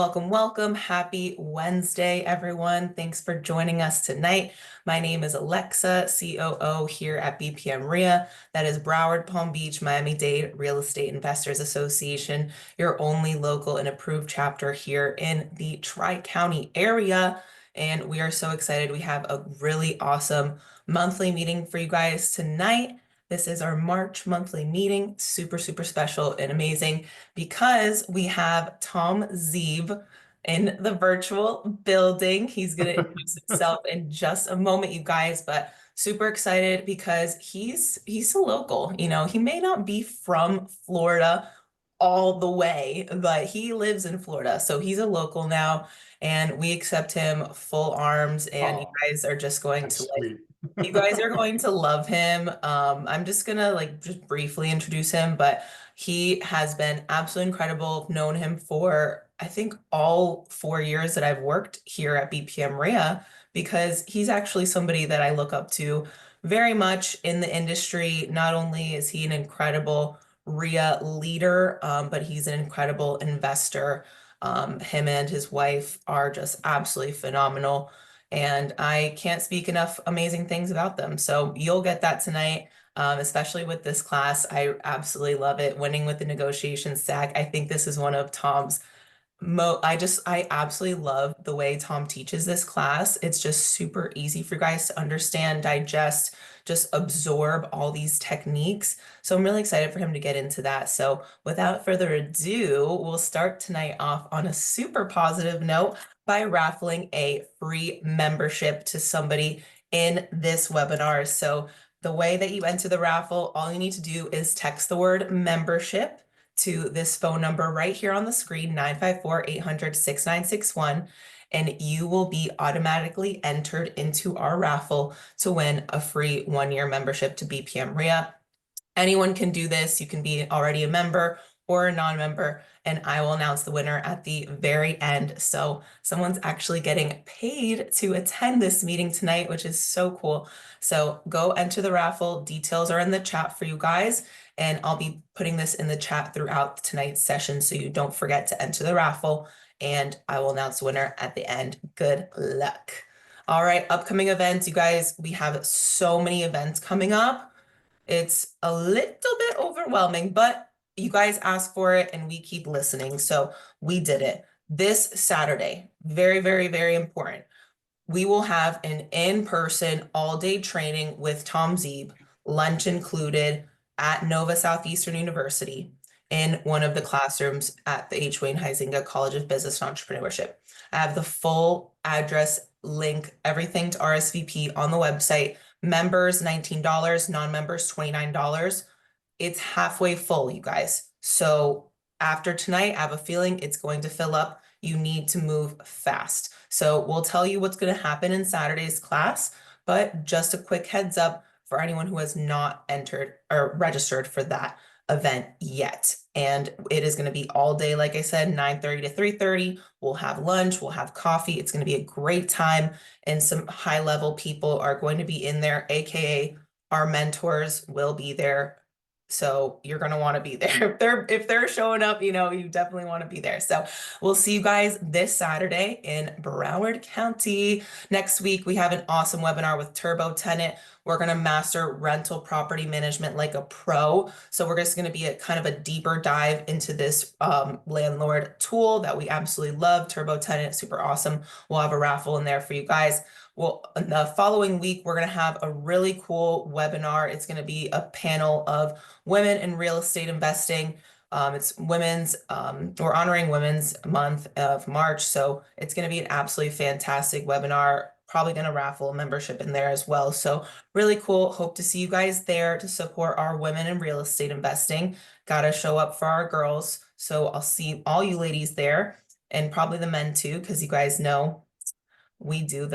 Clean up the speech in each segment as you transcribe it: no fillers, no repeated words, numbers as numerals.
Welcome, welcome. Happy Wednesday, everyone. Thanks for joining us tonight. My name is Alexa, COO here at BPM RIA. That is Broward Palm Beach, Miami-Dade Real Estate Investors Association, your only local and approved chapter here in the Tri-County area. And we are so excited. We have a really awesome monthly meeting for you guys tonight. This is our March monthly meeting, super, super special and amazing because we have Tom Zeeb in the virtual building. He's going to introduce himself in just a moment, you guys, but super excited because he's a local. He may not be from Florida all the way, but he lives in Florida. So he's a local now, and we accept him full arms, and you Oh, guys are just going that's to sweet. you guys are going to love him. I'm just gonna just briefly introduce him, but he has been absolutely incredible. I've known him for I think all 4 years that I've worked here at BPM RIA because he's actually somebody that I look up to very much in the industry. Not only is he an incredible RIA leader, but he's an incredible investor. Him and his wife are just absolutely phenomenal. And I can't speak enough amazing things about them. So you'll get that tonight, especially with this class. I absolutely love it. Winning with the negotiation stack. I think this is one of Tom's I absolutely love the way Tom teaches this class. It's just super easy for you guys to understand, digest, just absorb all these techniques. So I'm really excited for him to get into that. So without further ado, we'll start tonight off on a super positive note by raffling a free membership to somebody in this webinar. So the way that you enter the raffle, all you need to do is text the word membership to this phone number right here on the screen, 954-800-6961, and you will be automatically entered into our raffle to win a free 1-year membership to BPM RIA. Anyone can do this. You can be already a member or a non-member, and I will announce the winner at the very end. So someone's actually getting paid to attend this meeting tonight, which is so cool. So go enter the raffle. Details are in the chat for you guys, and I'll be putting this in the chat throughout tonight's session so you don't forget to enter the raffle, and I will announce the winner at the end. Good luck. All right, upcoming events, you guys, we have so many events coming up. It's a little bit overwhelming, but you guys asked for it and we keep listening. So we did it. This Saturday, very, very, very important. We will have an in-person all-day training with Tom Zeeb, lunch included at Nova Southeastern University in one of the classrooms at the H. Wayne Huizenga College of Business and Entrepreneurship. I have the full address, link, everything to RSVP on the website. Members, $19, non-members, $29. It's halfway full, you guys. So after tonight, I have a feeling it's going to fill up. You need to move fast. So we'll tell you what's going to happen in Saturday's class, but just a quick heads up for anyone who has not entered or registered for that event yet. And it is going to be all day, like I said, 9:30 to 3:30. We'll have lunch, we'll have coffee. It's going to be a great time. And some high level people are going to be in there, AKA our mentors will be there. So you're going to want to be there. If they're showing up, you definitely want to be there. So we'll see you guys this Saturday in Broward County. Next week, we have an awesome webinar with Turbo Tenant. We're going to master rental property management like a pro. So we're just going to be a kind of a deeper dive into this landlord tool that we absolutely love. Turbo Tenant, super awesome. We'll have a raffle in there for you guys. Well, the following week, we're going to have a really cool webinar. It's going to be a panel of women in real estate investing. It's we're honoring Women's Month of March. So it's going to be an absolutely fantastic webinar. Probably going to raffle a membership in there as well. So really cool. Hope to see you guys there to support our women in real estate investing. Got to show up for our girls. So I'll see all you ladies there and probably the men too, because you guys know we do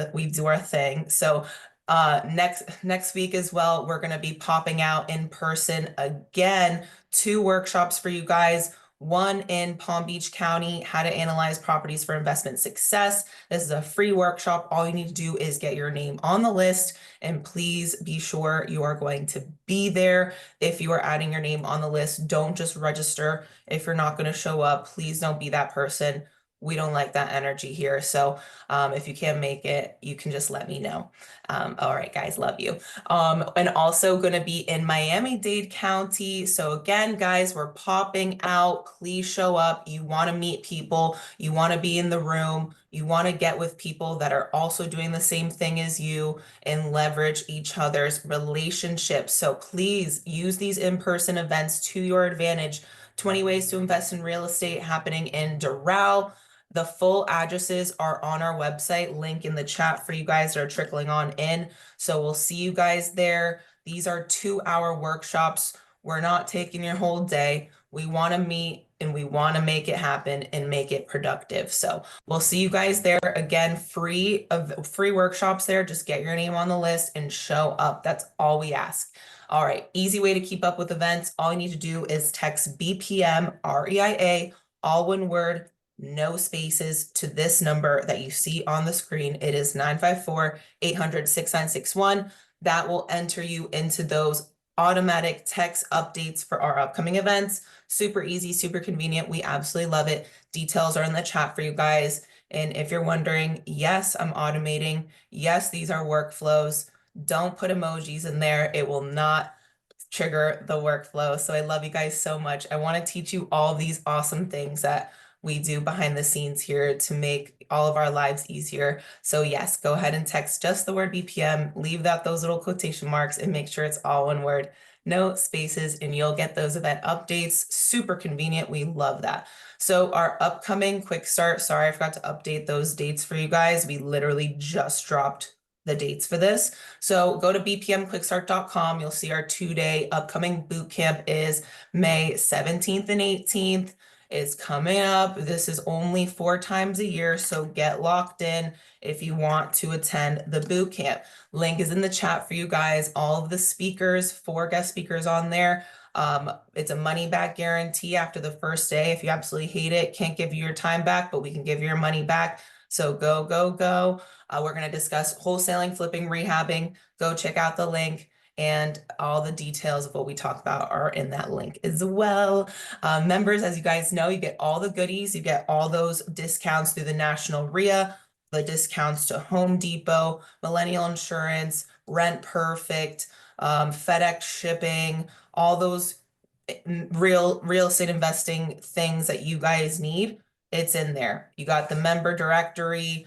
our thing. So next week as well, we're going to be popping out in person again, 2 workshops for you guys. One in Palm Beach County, how to analyze properties for investment success. This is a free workshop. All you need to do is get your name on the list, and please be sure you are going to be there. If you are adding your name on the list, don't just register. If you're not going to show up, please don't be that person. We don't like that energy here. So if you can't make it, you can just let me know. All right, guys, love you. And also going to be in Miami-Dade County. So again, guys, we're popping out. Please show up. You want to meet people. You want to be in the room. You want to get with people that are also doing the same thing as you and leverage each other's relationships. So please use these in-person events to your advantage. 20 ways to invest in real estate happening in Doral. The full addresses are on our website, link in the chat for you guys that are trickling on in. So we'll see you guys there. These are 2-hour workshops. We're not taking your whole day. We want to meet and we want to make it happen and make it productive. So we'll see you guys there. Again, free workshops there. Just get your name on the list and show up. That's all we ask. All right, easy way to keep up with events. All you need to do is text BPM REIA, all one word, no spaces, to this number that you see on the screen. It is 954-800-6961. That will enter you into those automatic text updates for our upcoming events. Super easy, super convenient. We absolutely love it. Details are in the chat for you guys. And if you're wondering, yes, I'm automating. Yes, these are workflows. Don't put emojis in there. It will not trigger the workflow. So I love you guys so much. I want to teach you all these awesome things that we do behind the scenes here to make all of our lives easier. So yes, go ahead and text just the word BPM, leave out those little quotation marks and make sure it's all one word, no spaces, and you'll get those event updates. Super convenient. We love that. So our upcoming quick start, sorry, I forgot to update those dates for you guys. We literally just dropped the dates for this. So go to bpmquickstart.com. You'll see our 2-day upcoming boot camp is May 17th and 18th. Is coming up. This is only 4 times a year, so get locked in if you want to attend the boot camp. Link is in the chat for you guys. All of the speakers, 4 guest speakers on there. It's a money back guarantee after the first day. If you absolutely hate it, can't give you your time back, but we can give you your money back. So go, go, go. We're going to discuss wholesaling, flipping, rehabbing. Go check out the link. And all the details of what we talk about are in that link as well. Members, as you guys know, you get all the goodies. You get all those discounts through the National RIA, the discounts to Home Depot, Millennial Insurance, Rent Perfect, FedEx shipping, all those real estate investing things that you guys need. It's in there. You got the member directory,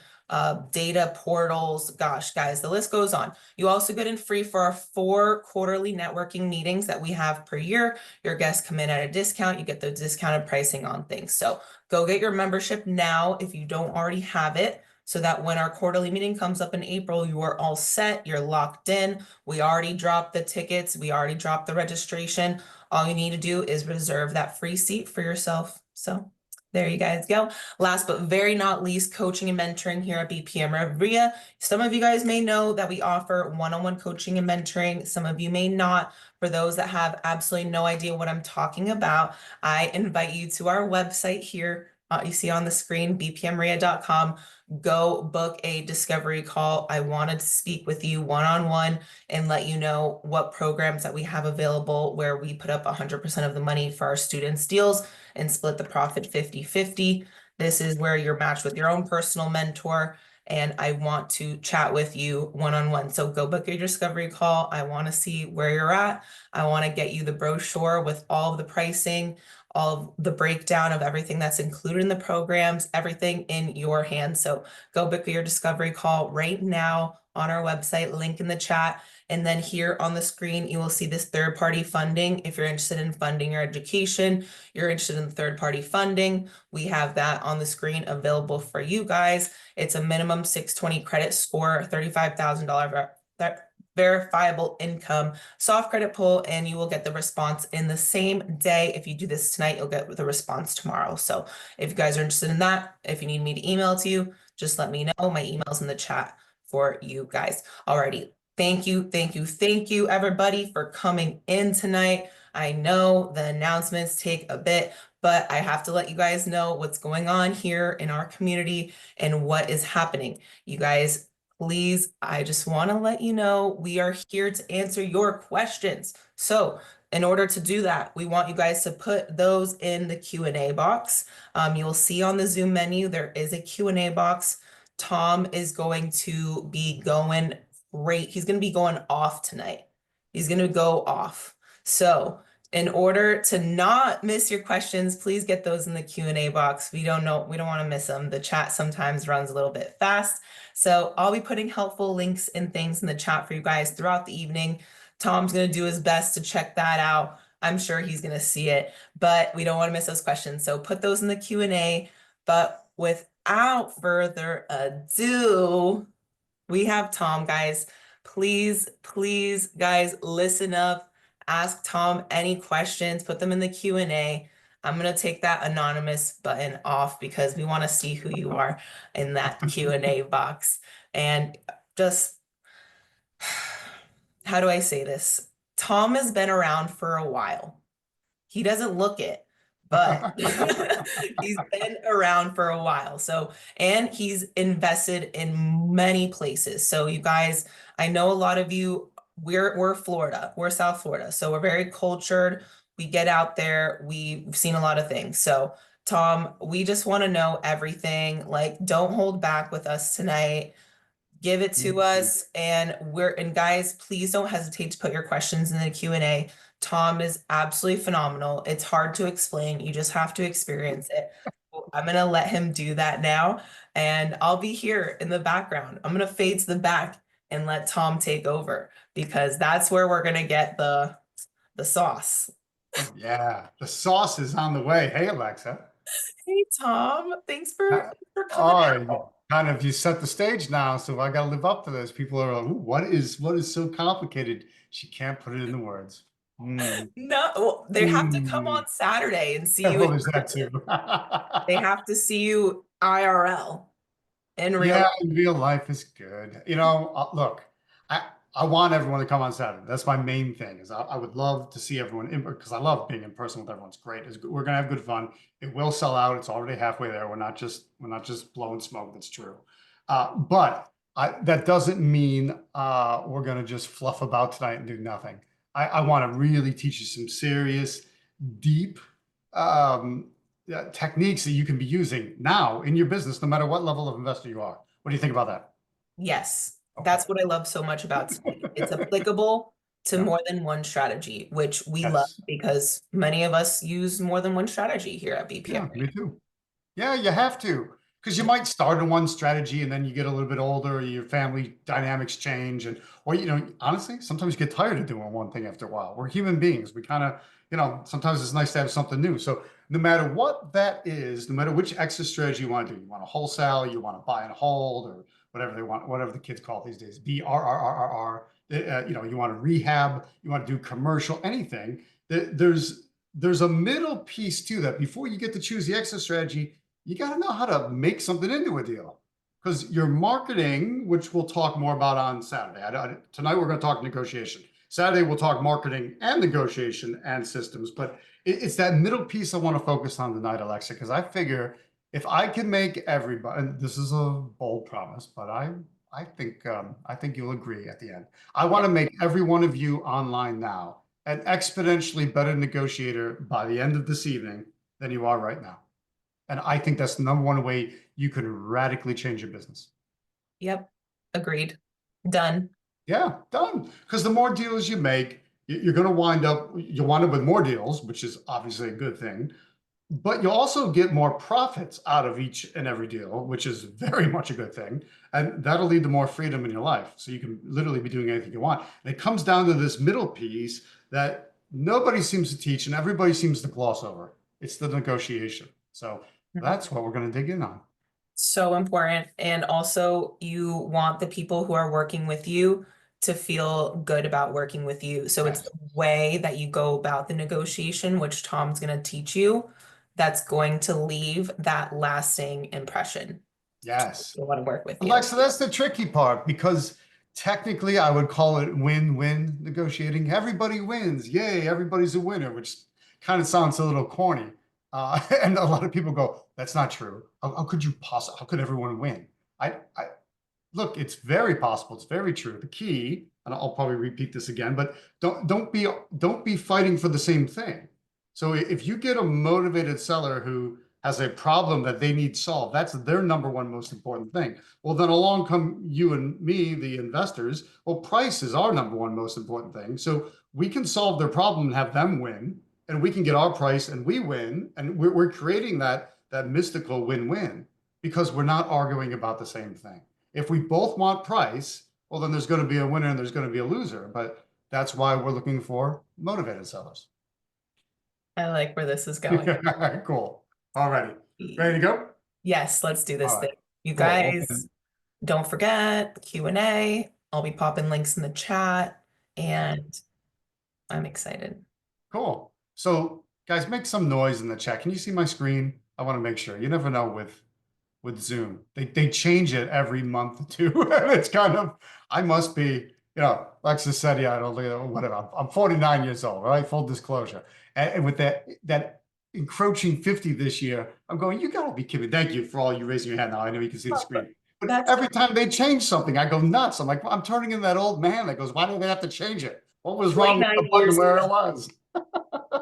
data portals. Gosh, guys, the list goes on. You also get in free for our 4 quarterly networking meetings that we have per year. Your guests come in at a discount. You get the discounted pricing on things. So go get your membership now if you don't already have it, so that when our quarterly meeting comes up in April, you are all set. You're locked in. We already dropped the tickets. We already dropped the registration. All you need to do is reserve that free seat for yourself. So there you guys go. Last but very not least, coaching and mentoring here at BPM RIA. Some of you guys may know that we offer one-on-one coaching and mentoring. Some of you may not. For those that have absolutely no idea what I'm talking about, I invite you to our website here. You see on the screen, bpmria.com. Go book a discovery call. I wanted to speak with you one-on-one and let you know what programs that we have available where we put up 100% of the money for our students' deals and split the profit 50-50. This is where you're matched with your own personal mentor, and I want to chat with you one-on-one. So go book your discovery call. I want to see where you're at. I want to get you the brochure with all of the pricing, all of the breakdown of everything that's included in the programs, everything in your hands. So go book your discovery call right now on our website, link in the chat. And then here on the screen, you will see this third-party funding. If you're interested in funding your education, you're interested in third-party funding, we have that on the screen available for you guys. It's a minimum 620 credit score, $35,000 verifiable income, soft credit pull, and you will get the response in the same day. If you do this tonight, you'll get the response tomorrow. So if you guys are interested in that, if you need me to email to you, just let me know. My email's in the chat for you guys. Alrighty. Thank you, everybody, for coming in tonight. I know the announcements take a bit, but I have to let you guys know what's going on here in our community and what is happening. You guys, please, I just want to let you know we are here to answer your questions. So in order to do that, we want you guys to put those in the Q&A box. You'll see on the Zoom menu, there is a Q&A box. Tom is going to be going great. He's going to be going off tonight. He's going to go off. So in order to not miss your questions, please get those in the Q&A box. We don't want to miss them. The chat sometimes runs a little bit fast. So I'll be putting helpful links and things in the chat for you guys throughout the evening. Tom's going to do his best to check that out. I'm sure he's going to see it, but we don't want to miss those questions. So put those in the Q&A. But without further ado, we have Tom, guys. Please, guys, listen up. Ask Tom any questions. Put them in the Q&A. I'm going to take that anonymous button off because we want to see who you are in that Q&A box. And just, how do I say this? Tom has been around for a while. He doesn't look it, but he's been around for a while. So, and he's invested in many places. So you guys, I know a lot of you, we're Florida, we're South Florida. So we're very cultured. We get out there, we've seen a lot of things. So Tom, we just want to know everything. Like, don't hold back with us tonight. Give it to us. And guys, please don't hesitate to put your questions in the Q&A. Tom is absolutely phenomenal. It's hard to explain. You just have to experience it. I'm going to let him do that now. And I'll be here in the background. I'm going to fade to the back and let Tom take over because that's where we're going to get the sauce. Yeah, the sauce is on the way. Hey, Alexa. Hey, Tom. Thanks for coming out. You set the stage now, so I got to live up to this. People are like, "Ooh, what is so complicated?" She can't put it in the words. No, well, they have to come on Saturday and see you Well, in there's that person. too. They have to see you IRL in real Yeah, life. in real life is good. Look, I want everyone to come on Saturday. That's my main thing. I would love to see everyone in because I love being in person with everyone. It's great. We're gonna have good fun. It will sell out. It's already halfway there. We're not just blowing smoke. That's true. But that doesn't mean we're gonna just fluff about tonight and do nothing. I want to really teach you some serious, deep techniques that you can be using now in your business, no matter what level of investor you are. What do you think about that? Yes, Okay. that's what I love so much about Speak. It's applicable to Yeah. more than one strategy, which we love Yes. because many of us use more than one strategy here at Yeah, BPM. me too. Yeah, you have to. Because you might start in one strategy and then you get a little bit older, your family dynamics change, or honestly, sometimes you get tired of doing one thing after a while. We're human beings. We kind of, sometimes it's nice to have something new. So no matter what that is, no matter which exit strategy you want to do, you want to wholesale, you want to buy and hold, or whatever they want, whatever the kids call it these days, BRRRR, you want to rehab, you want to do commercial, anything. There's a middle piece to that. Before you get to choose the exit strategy, you got to know how to make something into a deal because your marketing, which we'll talk more about on Saturday. Tonight, we're going to talk negotiation. Saturday, we'll talk marketing and negotiation and systems. But it's that middle piece I want to focus on tonight, Alexa, because I figure if I can make everybody, and this is a bold promise, but I think you'll agree at the end. I want to make every one of you online now an exponentially better negotiator by the end of this evening than you are right now. And I think that's the number one way you can radically change your business. Yep, agreed. Done. Yeah, done. Because the more deals you make, you're going to wind up with more deals, which is obviously a good thing. But you'll also get more profits out of each and every deal, which is very much a good thing. And that'll lead to more freedom in your life. So you can literally be doing anything you want. And it comes down to this middle piece that nobody seems to teach and everybody seems to gloss over. It's the negotiation. So that's what we're going to dig in on. So important. And also, you want the people who are working with you to feel good about working with you. So it's the way that you go about the negotiation, which Tom's going to teach you, that's going to leave that lasting impression. Yes. I want to work with you. Alexa, that's the tricky part because technically I would call it win-win negotiating. Everybody wins. Yay, everybody's a winner, which kind of sounds a little corny. And a lot of people go, that's not true. How could you possibly, how could everyone win? Look, it's very possible. It's very true. The key, and I'll probably repeat this again, but don't be fighting for the same thing. So if you get a motivated seller who has a problem that they need solved, that's their number one most important thing. Well, then along come you and me, the investors. Well, price is our number one most important thing. So we can solve their problem and have them win, and we can get our price and we win, and we're creating that mystical win-win because we're not arguing about the same thing. If we both want price, well, then there's going to be a winner and there's going to be a loser. But that's why we're looking for motivated sellers. I like where this is going. Cool. All righty. Ready to go? Yes, let's do this All right. thing. You Cool. guys, don't forget Q&A. I'll be popping links in the chat, and I'm excited. Cool. So guys, make some noise in the chat. Can you see my screen? I want to make sure. You never know with Zoom. They change it every month or two. And it's kind of, I must be, Lexus said, yeah, I don't know, whatever. I'm 49 years old, right? Full disclosure. And with that encroaching 50 this year, I'm going, you gotta be kidding. Thank you for all you raising your hand now. I know you can see the screen. But every time they change something, I go nuts. I'm like, I'm turning in that old man that goes, why do they have to change it? What was wrong with the 49 button years where it young. was?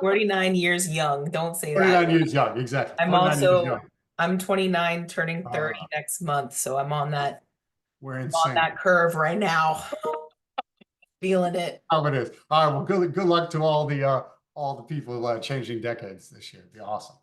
49 years young. Don't say that. 49 years young, exactly. I'm 49 years also, young. I'm 29, turning 30 next month, so I'm on that We're insane. curve right now. Feeling it. How it is. All right. Well, good luck to all the people changing decades this year. It'd be awesome.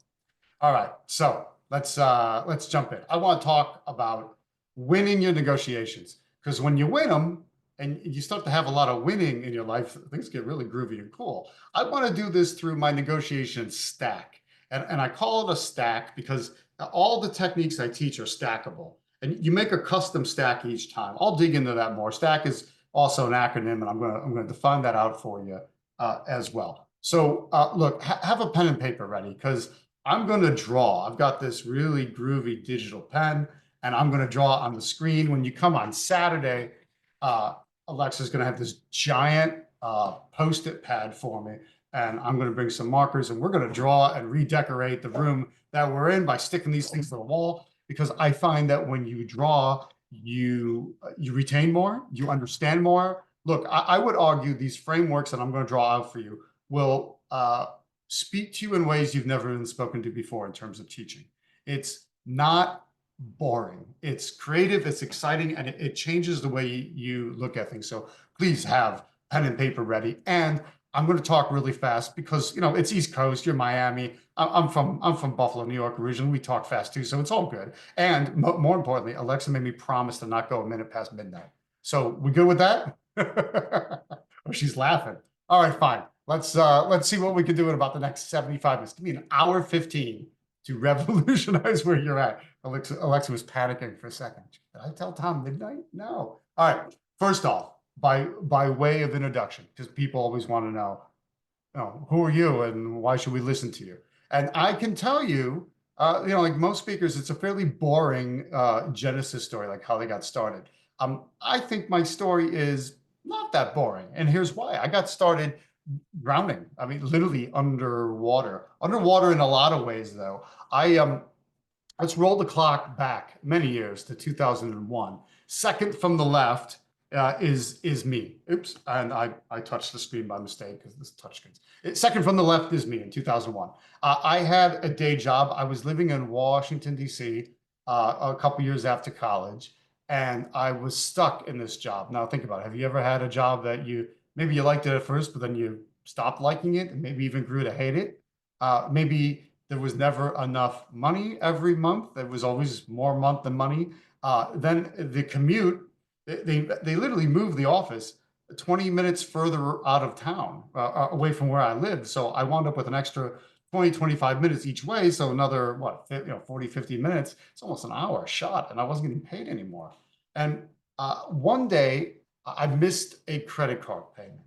All right. So let's jump in. I want to talk about winning your negotiations, because when you win them and you start to have a lot of winning in your life, things get really groovy and cool. I want to do this through my negotiation stack, and I call it a stack because all the techniques I teach are stackable, and you make a custom stack each time. I'll dig into that more. Stack is also an acronym, and I'm going to define that out for you as well. So look, have a pen and paper ready, because I'm going to draw. I've got this really groovy digital pen, and I'm going to draw on the screen. When you come on Saturday, Alexa's going to have this giant Post-it pad for me, and I'm going to bring some markers, and we're going to draw and redecorate the room that we're in by sticking these things to the wall, because I find that when you draw, you retain more, you understand more. Look, I would argue these frameworks that I'm going to draw out for you will speak to you in ways you've never been spoken to before in terms of teaching. It's not boring. It's creative, it's exciting, and it changes the way you look at things. So please have pen and paper ready. And I'm going to talk really fast because, it's East Coast, you're Miami. I'm from Buffalo, New York originally. We talk fast too, so it's all good. And more importantly, Alexa made me promise to not go a minute past midnight. So we good with that? Oh, she's laughing. All right, fine. Let's see what we can do in about the next 75 minutes. Give me an hour 15 to revolutionize where you're at. Alexa was panicking for a second. Did I tell Tom midnight? No. All right. First off, by way of introduction, because people always want to know, who are you and why should we listen to you? And I can tell you, like most speakers, it's a fairly boring Genesis story, like how they got started. I think my story is not that boring, and here's why. I got started drowning. I mean, literally underwater. Underwater in a lot of ways, though. Let's roll the clock back many years to 2001. Second from the left is me. Oops, and I touched the screen by mistake because this touchscreen. Second from the left is me in 2001. I had a day job. I was living in Washington, D.C. A couple years after college, and I was stuck in this job. Now think about it. Have you ever had a job that maybe you liked it at first, but then you stopped liking it and maybe even grew to hate it? Maybe there was never enough money every month. There was always more month than money. Then the commute, they literally moved the office 20 minutes further out of town, away from where I lived. So I wound up with an extra 20, 25 minutes each way. So another, 40, 50 minutes. It's almost an hour shot, and I wasn't getting paid anymore. And one day I missed a credit card payment.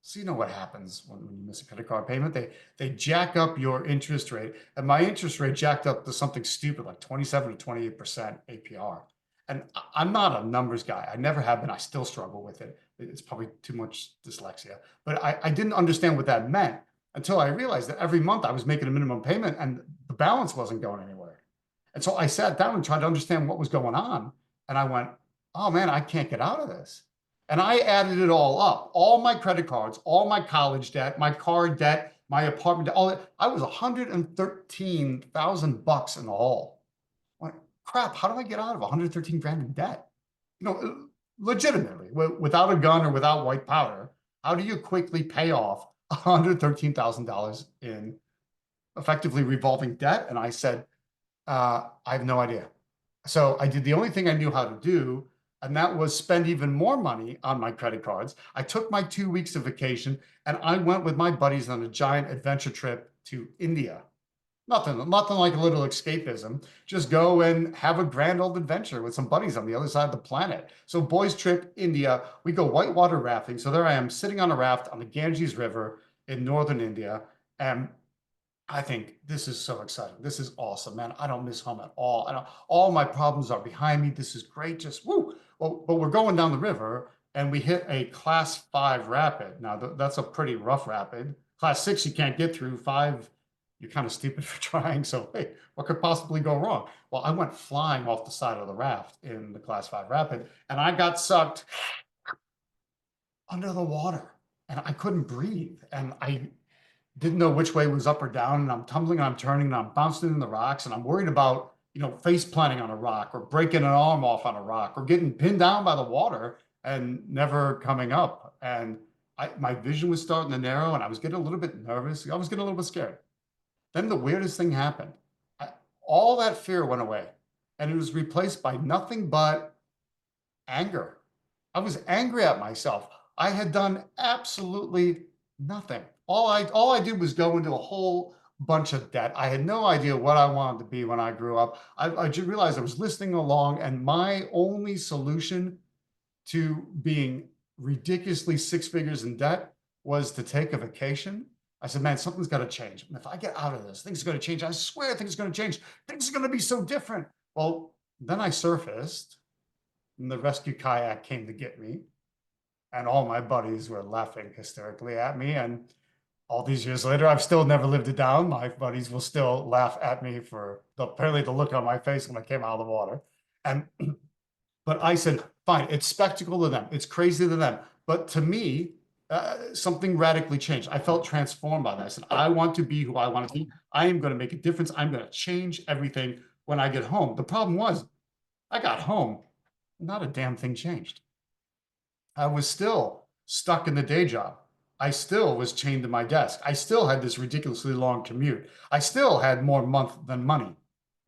So you know what happens when you miss a credit card payment? They jack up your interest rate, and my interest rate jacked up to something stupid like 27 to 28% APR. And I'm not a numbers guy. I never have been. I still struggle with it. It's probably too much dyslexia. But I didn't understand what that meant until I realized that every month I was making a minimum payment and the balance wasn't going anywhere. And so I sat down and tried to understand what was going on. And I went, oh man, I can't get out of this. And I added it all up, all my credit cards, all my college debt, my car debt, my apartment debt, all that. I was $113,000 in the hole. Like, crap, how do I get out of 113 grand in debt? You know, legitimately, without a gun or without white powder, how do you quickly pay off $113,000 in effectively revolving debt? And I said, I have no idea. So I did the only thing I knew how to do, and that was spend even more money on my credit cards. I took my 2 weeks of vacation and I went with my buddies on a giant adventure trip to India. Nothing like a little escapism. Just go and have a grand old adventure with some buddies on the other side of the planet. So boys trip India, we go whitewater rafting. So there I am sitting on a raft on the Ganges River in northern India. And I think this is so exciting. This is awesome, man. I don't miss home at all. I don't, all my problems are behind me. This is great. Just woo. Well, but we're going down the river and we hit a class 5 rapid. Now that's a pretty rough rapid. Class 6 you can't get through. 5 you're kind of stupid for trying. So hey, what could possibly go wrong? Well, I went flying off the side of the raft in the class 5 rapid and I got sucked under the water and I couldn't breathe. And I didn't know which way was up or down, and I'm tumbling and I'm turning and I'm bouncing in the rocks, and I'm worried about, face planting on a rock or breaking an arm off on a rock or getting pinned down by the water and never coming up. And my vision was starting to narrow and I was getting a little bit nervous. I was getting a little bit scared. Then the weirdest thing happened. All that fear went away and it was replaced by nothing but anger. I was angry at myself. I had done absolutely nothing. All I did was go into a whole bunch of debt. I had no idea what I wanted to be when I grew up. I just realized I was listening along, and my only solution to being ridiculously 6 figures in debt was to take a vacation. I said, man, something's got to change. And if I get out of this, things are going to change. I swear things are going to change. Things are going to be so different. Well, then I surfaced and the rescue kayak came to get me. And all my buddies were laughing hysterically at me. And all these years later, I've still never lived it down. My buddies will still laugh at me for apparently the look on my face when I came out of the water. And but I said, fine, it's spectacle to them. It's crazy to them. But to me, something radically changed. I felt transformed by that. I said, I want to be who I want to be. I am going to make a difference. I'm going to change everything when I get home. The problem was, I got home, not a damn thing changed. I was still stuck in the day job. I still was chained to my desk. I still had this ridiculously long commute. I still had more month than money.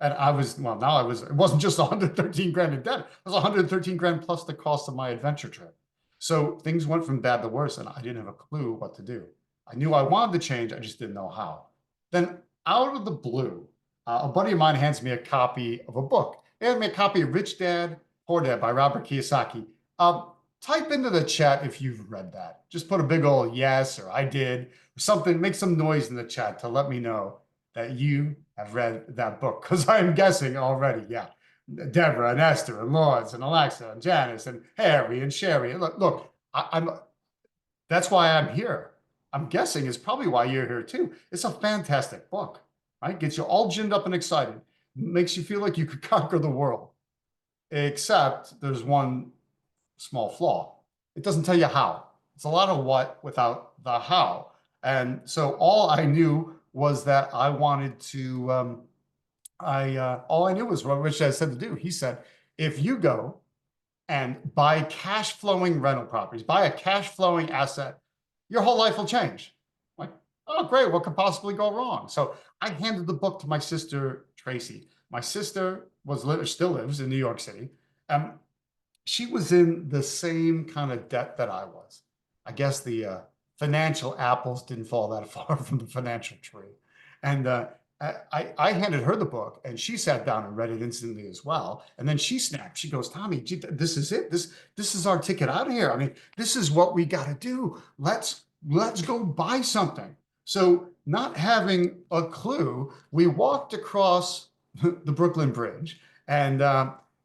And I was, well, now I was, it wasn't just 113 grand in debt. It was 113 grand plus the cost of my adventure trip. So things went from bad to worse and I didn't have a clue what to do. I knew I wanted to change. I just didn't know how. Then out of the blue, a buddy of mine hands me a copy of a book. He handed me a copy of Rich Dad, Poor Dad by Robert Kiyosaki. Type into the chat if you've read that. Just put a big old yes or I did or something. Make some noise in the chat to let me know that you have read that book, because I'm guessing already. Yeah, Deborah and Esther and Lawrence and Alexa and Janice and Harry and Sherry. Look, I'm. That's why I'm here. I'm guessing is probably why you're here too. It's a fantastic book, right? Gets you all ginned up and excited. Makes you feel like you could conquer the world. Except there's one small flaw. It doesn't tell you how. It's a lot of what without the how. And so all I knew was that I wanted to, all I knew was what Rich had said to do. He said, if you go and buy cash flowing rental properties, buy a cash flowing asset, your whole life will change. Like, oh, great. What could possibly go wrong? So I handed the book to my sister, Tracy. My sister still lives in New York City. She was in the same kind of debt that I was. I guess the financial apples didn't fall that far from the financial tree. And I handed her the book and she sat down and read it instantly as well. And then she snapped. She goes, Tommy, this is it. This is our ticket out of here. I mean, this is what we got to do. Let's go buy something. So not having a clue, we walked across the Brooklyn Bridge and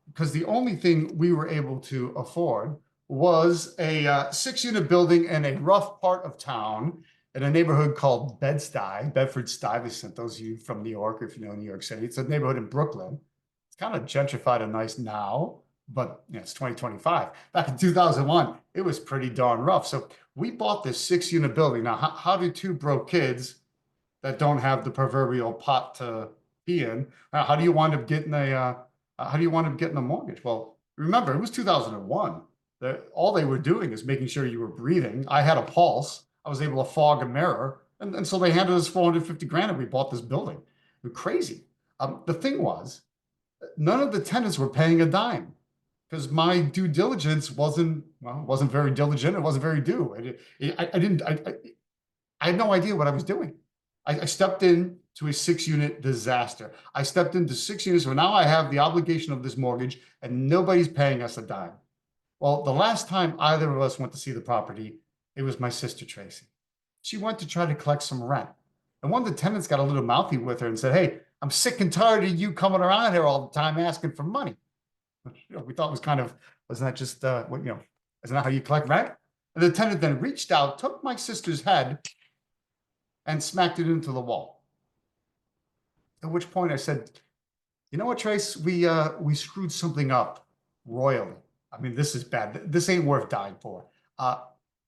because the only thing we were able to afford was a 6-unit building in a rough part of town in a neighborhood called Bed-Stuy, Bedford-Stuyvesant. Those of you from New York, if you know New York City, it's a neighborhood in Brooklyn. It's kind of gentrified and nice now, but it's 2025. Back in 2001, it was pretty darn rough. So we bought this 6-unit building. Now, how do two broke kids that don't have the proverbial pot to pee in, how do you wind up getting a mortgage? Well, remember, it was 2001. All they were doing is making sure you were breathing. I had a pulse. I was able to fog a mirror. And so they handed us 450 grand and we bought this building. It was crazy. The thing was, none of the tenants were paying a dime because my due diligence wasn't very diligent. It wasn't very due. I had no idea what I was doing. I stepped in to a 6-unit disaster. I stepped into 6 units where now I have the obligation of this mortgage and nobody's paying us a dime. Well, the last time either of us went to see the property, it was my sister Tracy. She went to try to collect some rent. And one of the tenants got a little mouthy with her and said, "Hey, I'm sick and tired of you coming around here all the time asking for money." We thought it was kind of, wasn't that just, isn't that how you collect rent? And the tenant then reached out, took my sister's head and smacked it into the wall. At which point I said, "You know what, Trace, we screwed something up royally. I mean, this is bad. This ain't worth dying for.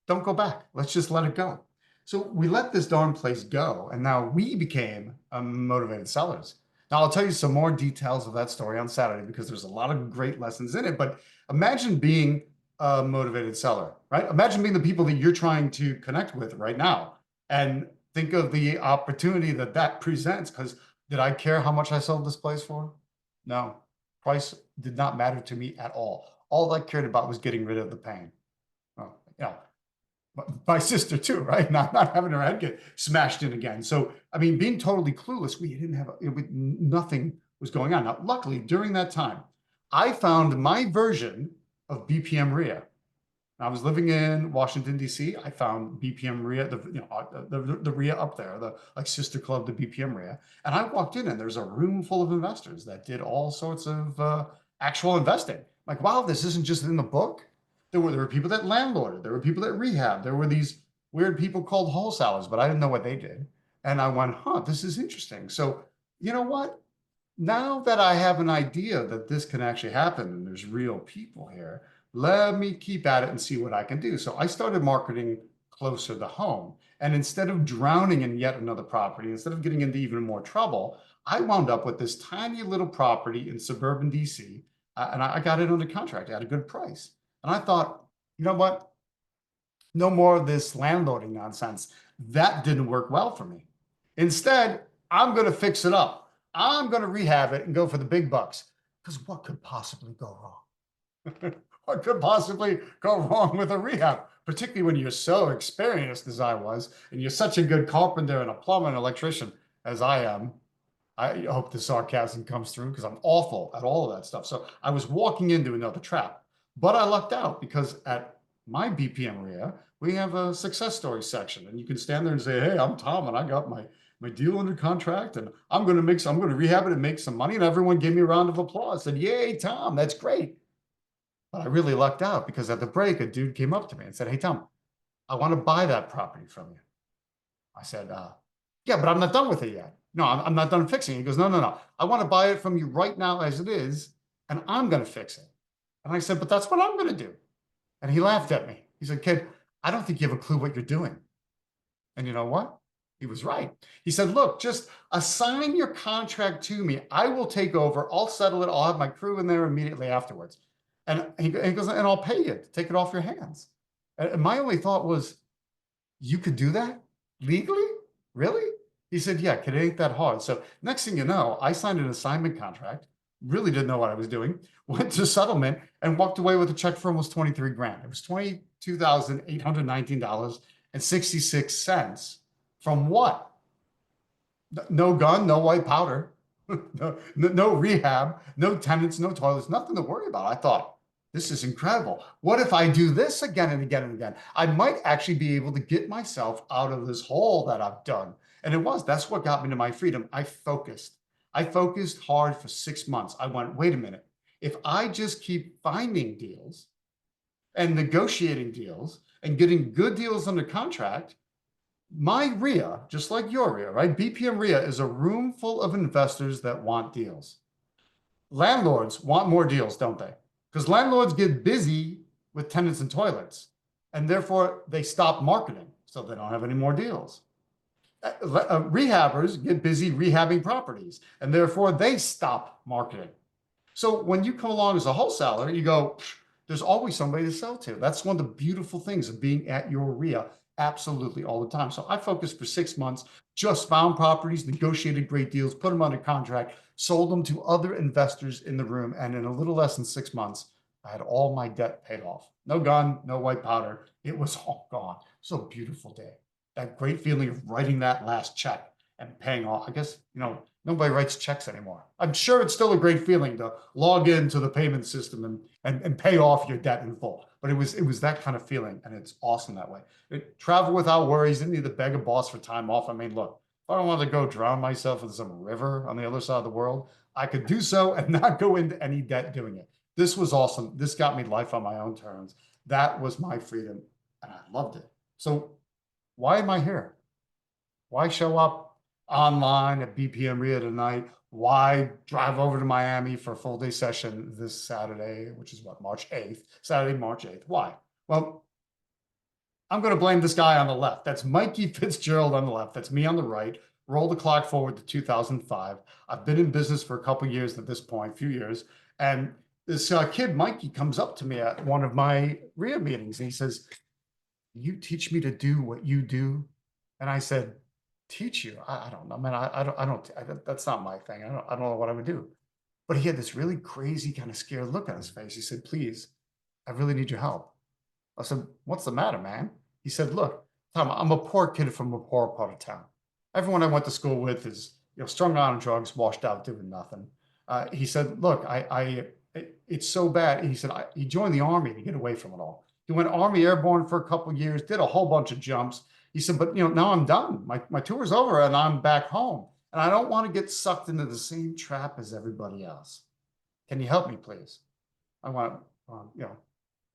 Don't go back. Let's just let it go." So we let this darn place go, and now we became motivated sellers. Now I'll tell you some more details of that story on Saturday because there's a lot of great lessons in it. But imagine being a motivated seller, right? Imagine being the people that you're trying to connect with right now, and think of the opportunity that that presents. Because did I care how much I sold this place for? No, price did not matter to me at all. All I cared about was getting rid of the pain. Well, my sister too, right? Not having her head get smashed in again. So, I mean, being totally clueless, we didn't have, nothing was going on. Now, luckily, during that time, I found my version of BPM RIA. I was living in Washington, D.C. I found BPM RIA, the RIA up there, the like sister club, the BPM RIA. And I walked in and there's a room full of investors that did all sorts of actual investing. Like, wow, this isn't just in the book. There were people that landlorded, there were people that rehab, there were these weird people called wholesalers, but I didn't know what they did. And I went, this is interesting. So, you know what? Now that I have an idea that this can actually happen and there's real people here, let me keep at it and see what I can do. So I started marketing closer to home. And instead of drowning in yet another property, instead of getting into even more trouble, I wound up with this tiny little property in suburban DC. And I got it under contract at a good price. And I thought, you know what? No more of this landlording nonsense. That didn't work well for me. Instead, I'm going to fix it up. I'm going to rehab it and go for the big bucks. Because what could possibly go wrong? What could possibly go wrong with a rehab? Particularly when you're so experienced as I was, and you're such a good carpenter and a plumber and electrician as I am. I hope the sarcasm comes through because I'm awful at all of that stuff. So I was walking into another trap. But I lucked out because at my BPM RIA, we have a success story section, and you can stand there and say, "Hey, I'm Tom, and I got my deal under contract, and I'm going to rehab it and make some money." And everyone gave me a round of applause. Said, "Yay, Tom, that's great." But I really lucked out because at the break, a dude came up to me and said, "Hey, Tom, I want to buy that property from you." I said, "Yeah, but I'm not done with it yet. No, I'm not done fixing it." He goes, No. I want to buy it from you right now as it is, and I'm going to fix it." And I said, "But that's what I'm going to do." And he laughed at me. He said, "Kid, I don't think you have a clue what you're doing." And you know what? He was right. He said, "Look, just assign your contract to me. I will take over. I'll settle it. I'll have my crew in there immediately afterwards." And he goes, "And I'll pay you to take it off your hands." And my only thought was, you could do that legally? Really? He said, "Yeah, kid, it ain't that hard." So next thing you know, I signed an assignment contract. Really didn't know what I was doing, went to settlement and walked away with a check for almost 23 grand. It was $22,819.66 from what? No gun, no white powder, no rehab, no tenants, no toilets, nothing to worry about. I thought, this is incredible. What if I do this again and again and again? I might actually be able to get myself out of this hole that I've done. And that's what got me to my freedom. I focused hard for 6 months. I went, wait a minute. If I just keep finding deals and negotiating deals and getting good deals under contract, my RIA, just like your RIA, right? BPM RIA is a room full of investors that want deals. Landlords want more deals, don't they? because landlords get busy with tenants and toilets, and therefore they stop marketing, so they don't have any more deals. Rehabbers get busy rehabbing properties, and therefore they stop marketing. So when you come along as a wholesaler, you go, there's always somebody to sell to. That's one of the beautiful things of being at your RIA absolutely all the time. So I focused for 6 months, just found properties, negotiated great deals, put them under contract, sold them to other investors in the room. And in a little less than 6 months, I had all my debt paid off. No gun, no white powder. It was all gone. So beautiful day. That great feeling of writing that last check and paying off. I guess, nobody writes checks anymore. I'm sure it's still a great feeling to log into the payment system and pay off your debt in full. But it was that kind of feeling, and it's awesome that way. Travel without worries, didn't need to beg a boss for time off. I mean, look, if I don't want to go drown myself in some river on the other side of the world, I could do so and not go into any debt doing it. This was awesome. This got me life on my own terms. That was my freedom, and I loved it. So why am I here? Why show up online at BPM RIA tonight? Why drive over to Miami for a full day session this Saturday, which is what, March 8th, Saturday, March 8th. Why? Well, I'm going to blame this guy on the left. That's Mikey Fitzgerald on the left. That's me on the right. Roll the clock forward to 2005. I've been in business for a couple years at this point, a few years. And this kid, Mikey, comes up to me at one of my RIA meetings. And he says, you teach me to do what you do? And I said, teach you? I don't know, man. I don't, that's not my thing. I don't know what I would do. But he had this really crazy kind of scared look on his face. He said, please, I really need your help. I said, what's the matter, man? He said, look, Tom, I'm a poor kid from a poor part of town. Everyone I went to school with is, strung out on drugs, washed out, doing nothing. He said, look, it's so bad. He said, he joined the Army to get away from it all. He went Army Airborne for a couple of years, did a whole bunch of jumps. He said, but now I'm done. My tour's over and I'm back home. And I don't want to get sucked into the same trap as everybody else. Can you help me, please? I went,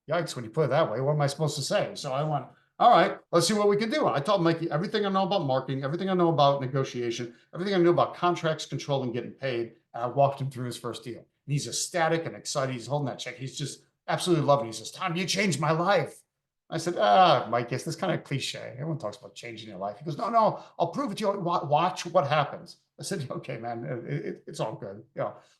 yikes, when you put it that way, what am I supposed to say? So I went, all right, let's see what we can do. I told Mikey everything I know about marketing, everything I know about negotiation, everything I know about contracts, control, and getting paid. And I walked him through his first deal. And he's ecstatic and excited. He's holding that check. He's just absolutely loving it. He says, Tom, you changed my life. I said, Mike, yes, this kind of cliche. Everyone talks about changing your life. He goes, no, I'll prove it to you. Watch what happens. I said, okay, man, it's all good.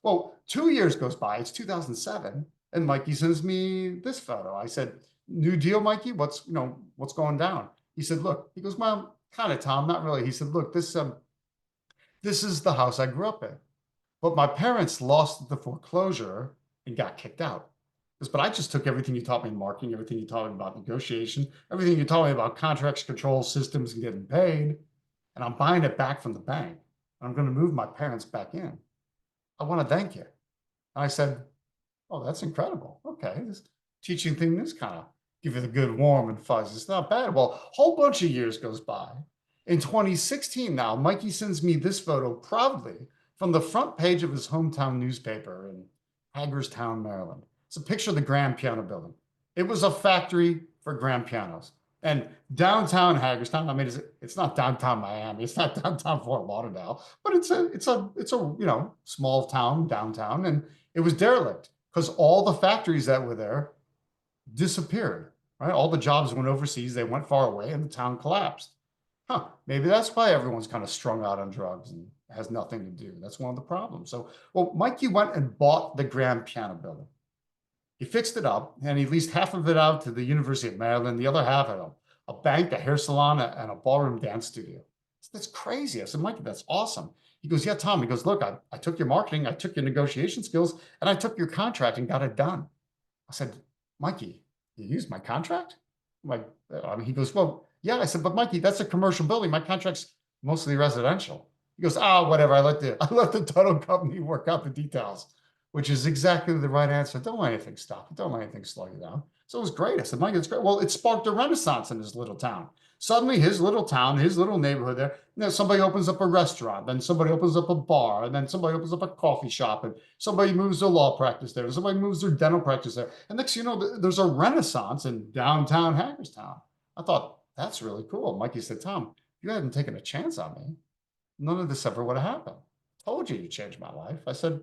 Well, 2 years goes by. It's 2007. And Mikey sends me this photo. I said, new deal, Mikey? What's going down? He said, look, he goes, well, kind of, Tom, not really. He said, look, this is the house I grew up in. But my parents lost the foreclosure and got kicked out. But I just took everything you taught me in marketing, everything you taught me about negotiation, everything you taught me about contracts, control, systems, and getting paid, and I'm buying it back from the bank. I'm going to move my parents back in. I want to thank you. And I said, oh, that's incredible. Okay, this teaching thing is kind of give you the good warm and fuzz. It's not bad. Well, a whole bunch of years goes by. In 2016 now, Mikey sends me this photo proudly from the front page of his hometown newspaper in Hagerstown, Maryland. It's a picture of the grand piano building. It was a factory for grand pianos. And downtown Hagerstown, I mean, it's not downtown Miami, it's not downtown Fort Lauderdale, but it's a small town downtown, and it was derelict because all the factories that were there disappeared, right? All the jobs went overseas, they went far away, and the town collapsed. Maybe that's why everyone's kind of strung out on drugs and has nothing to do. That's one of the problems. So, well, Mikey went and bought the grand piano building. He fixed it up, and he leased half of it out to the University of Maryland, the other half at a bank, a hair salon, and a ballroom dance studio. That's crazy. I said, Mikey, that's awesome. He goes, yeah, Tom. He goes, look, I took your marketing, I took your negotiation skills, and I took your contract and got it done. I said, Mikey, you used my contract? He goes, well, yeah. I said, but Mikey, that's a commercial building. My contract's mostly residential. He goes, whatever. I let the title company work out the details, which is exactly the right answer. Don't let anything stop you. Don't let anything slow you down. So it was great. I said, Mike, it's great. Well, it sparked a renaissance in his little town. Suddenly, his little town, his little neighborhood there, somebody opens up a restaurant, then somebody opens up a bar, and then somebody opens up a coffee shop, and somebody moves their law practice there, and somebody moves their dental practice there. And next, there's a renaissance in downtown Hagerstown. I thought, that's really cool. Mikey said, Tom, you hadn't taken a chance on me, none of this ever would have happened. Told you changed my life. I said,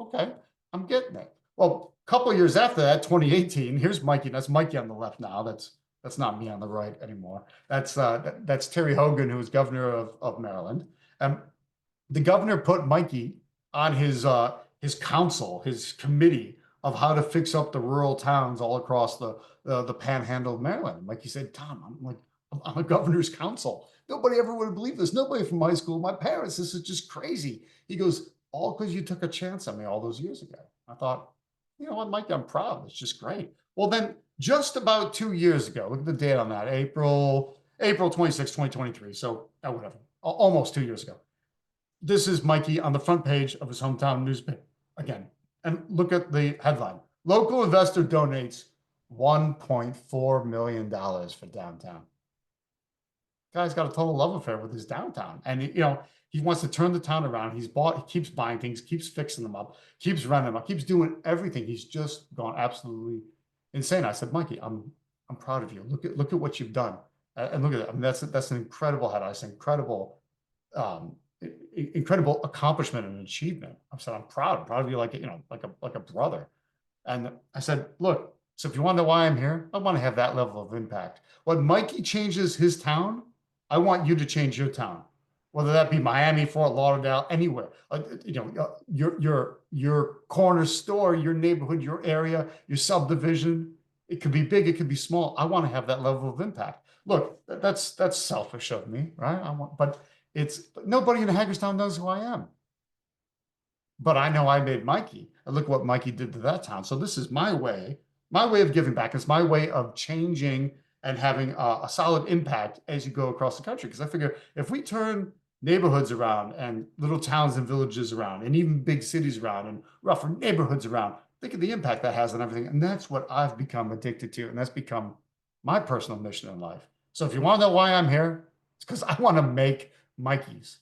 okay, I'm getting it. Well, Couple years after that, 2018, here's Mikey. That's Mikey on the left now. That's not me on the right anymore. That's Terry Hogan, who was governor of Maryland. And the governor put Mikey on his council, his committee of how to fix up the rural towns all across the panhandle of Maryland. Mikey said, Tom, I'm a governor's council. Nobody ever would have believed this. Nobody from high school, my parents, this is just crazy. He goes, all because you took a chance on me all those years ago. I thought, you know what, Mikey, I'm proud. It's just great. Well, then just about 2 years ago, look at the date on that, April 26, 2023. So whatever, almost 2 years ago. This is Mikey on the front page of his hometown newspaper again. And look at the headline. Local investor donates $1.4 million for downtown. Guy's got a total love affair with his downtown. And he wants to turn the town around. He keeps buying things, keeps fixing them up, keeps running them up, keeps doing everything. He's just gone absolutely insane. I said, Mikey, I'm proud of you. Look at what you've done. And look at it. I mean, that's an incredible head. It's incredible accomplishment and achievement. I said, I'm proud of you, like a brother. And I said, look, so if you want to know why I'm here, I want to have that level of impact. When Mikey changes his town, I want you to change your town, whether that be Miami, Fort Lauderdale, anywhere. Your corner store, your neighborhood, your area, your subdivision. It could be big, it could be small. I want to have that level of impact. Look, that's selfish of me, right? But nobody in Hagerstown knows who I am. But I know I made Mikey, and look what Mikey did to that town. So this is my way of giving back. It's my way of changing and having a solid impact as you go across the country. Because I figure if we turn neighborhoods around and little towns and villages around and even big cities around and rougher neighborhoods around, think of the impact that has on everything. And that's what I've become addicted to. And that's become my personal mission in life. So if you want to know why I'm here, it's because I want to make Mikeys.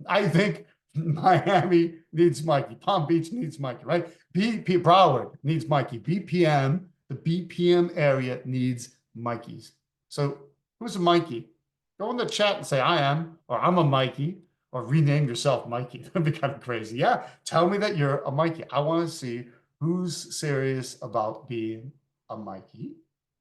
I think Miami needs Mikey. Palm Beach needs Mikey, right? Broward needs Mikey. BPM, the BPM area needs Mikeys. So who's a Mikey? Go in the chat and say I am, or I'm a Mikey, or rename yourself Mikey. That'd be kind of crazy. Yeah, tell me that you're a Mikey. I want to see who's serious about being a Mikey.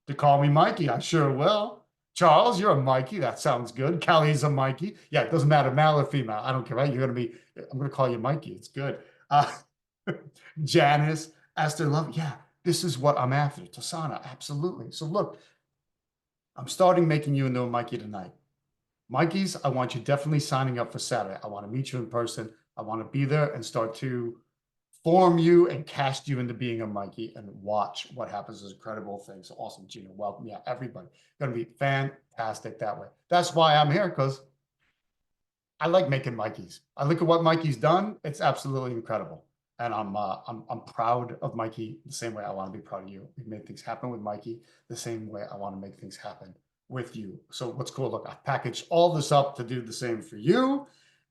To call me Mikey, I sure will. Charles, you're a Mikey. That sounds good. Kelly's a Mikey. Yeah, it doesn't matter, male or female. I don't care, right? I'm going to call you Mikey. It's good. Janice, Esther Love. Yeah, this is what I'm after. Tasana, absolutely. So look, I'm starting making you into a Mikey tonight. Mikeys, I want you definitely signing up for Saturday. I want to meet you in person. I want to be there and start to form you and cast you into being a Mikey and watch what happens. There's incredible things. Awesome, Gina. Welcome. Yeah, everybody. Going to be fantastic that way. That's why I'm here, because I like making Mikeys. I look at what Mikey's done. It's absolutely incredible. And I'm proud of Mikey the same way I want to be proud of you. We've made things happen with Mikey the same way I want to make things happen with you. So what's cool, look, I've packaged all this up to do the same for you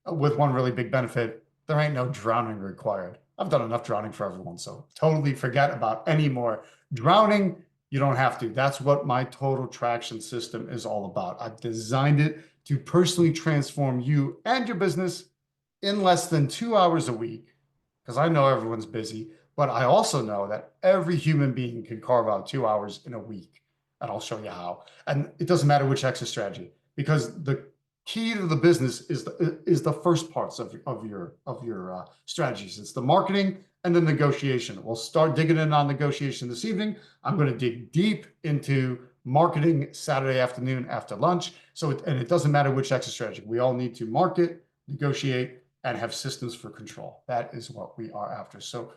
with one really big benefit. There ain't no drowning required. I've done enough drowning for everyone, so totally forget about any more drowning. You don't have to. That's what my total traction system is all about. I've designed it to personally transform you and your business in less than 2 hours a week, because I know everyone's busy, but I also know that every human being can carve out 2 hours in a week, and I'll show you how. And it doesn't matter which exit strategy, because the key to the business is the first parts of your strategies. It's the marketing and the negotiation. We'll start digging in on negotiation this evening. I'm going to dig deep into marketing Saturday afternoon after lunch. And it doesn't matter which exit strategy. We all need to market, negotiate, and have systems for control. That is what we are after. So,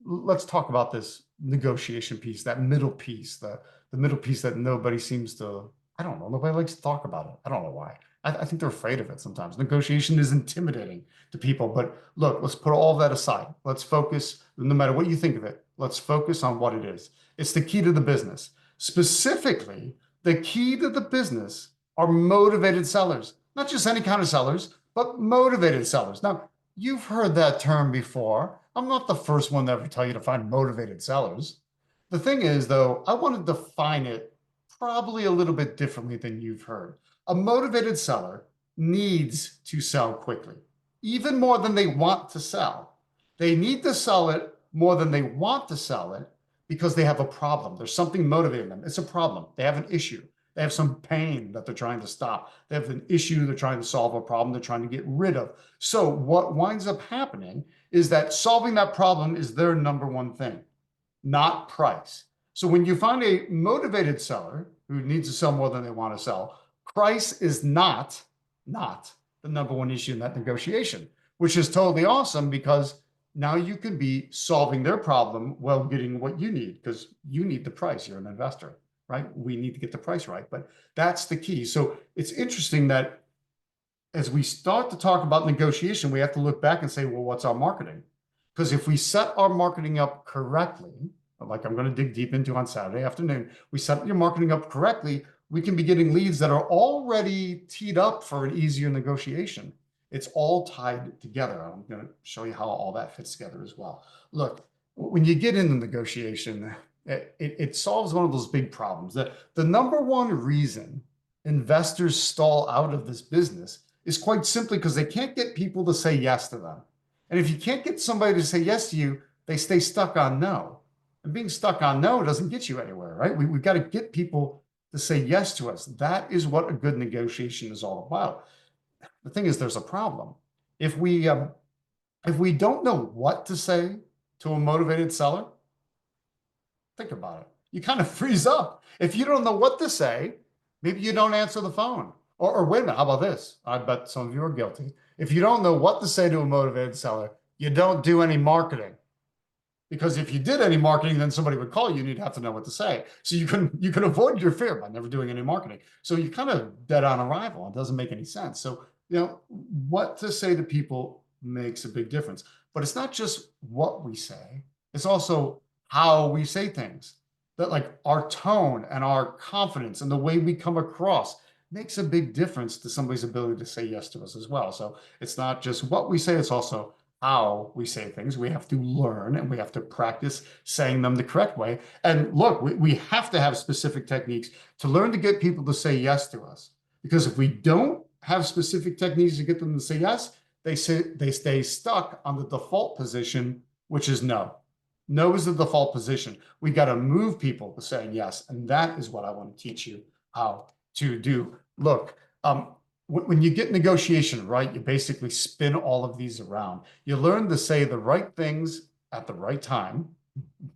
let's talk about this negotiation piece, that middle piece, the middle piece that nobody seems to, I don't know, nobody likes to talk about it. I don't know why. I think they're afraid of it sometimes. Negotiation is intimidating to people, but look, let's put all of that aside. Let's focus, no matter what you think of it, let's focus on what it is. It's the key to the business. Specifically, the key to the business are motivated sellers, not just any kind of sellers, but motivated sellers. Now, you've heard that term before. I'm not the first one to ever tell you to find motivated sellers. The thing is, though, I want to define it probably a little bit differently than you've heard. A motivated seller needs to sell quickly, even more than they want to sell. They need to sell it more than they want to sell it because they have a problem. There's something motivating them. It's a problem. They have an issue. They have some pain that they're trying to stop. They have an issue they're trying to solve, a problem they're trying to get rid of. So what winds up happening is that solving that problem is their number one thing, not price. So when you find a motivated seller who needs to sell more than they want to sell, price is not the number one issue in that negotiation, which is totally awesome because now you can be solving their problem while getting what you need, because you need the price. You're an investor, right? We need to get the price right, but that's the key. So it's interesting that as we start to talk about negotiation, we have to look back and say, well, what's our marketing? Because if we set our marketing up correctly, like I'm going to dig deep into on Saturday afternoon, we set your marketing up correctly, we can be getting leads that are already teed up for an easier negotiation. It's all tied together. I'm going to show you how all that fits together as well. Look, when you get into negotiation, it solves one of those big problems. That the number one reason investors stall out of this business is quite simply because they can't get people to say yes to them. And if you can't get somebody to say yes to you, they stay stuck on no. And being stuck on no doesn't get you anywhere, right? We've got to get people to say yes to us. That is what a good negotiation is all about. The thing is, there's a problem. If we don't know what to say to a motivated seller, think about it. You kind of freeze up. If you don't know what to say, maybe you don't answer the phone. Or wait a minute, how about this? I bet some of you are guilty. If you don't know what to say to a motivated seller, you don't do any marketing. Because if you did any marketing, then somebody would call you and you'd have to know what to say. So you can avoid your fear by never doing any marketing. So you kind of dead on arrival. It doesn't make any sense. So, what to say to people makes a big difference. But it's not just what we say. It's also how we say things. That like our tone and our confidence and the way we come across makes a big difference to somebody's ability to say yes to us as well. So it's not just what we say, it's also how we say things. We have to learn and we have to practice saying them the correct way. And look, we have to have specific techniques to learn to get people to say yes to us. Because if we don't have specific techniques to get them to say yes, they stay stuck on the default position, which is no. No is the default position. We got to move people to saying yes. And that is what I want to teach you how to do. Look, when you get negotiation right, you basically spin all of these around. You learn to say the right things at the right time.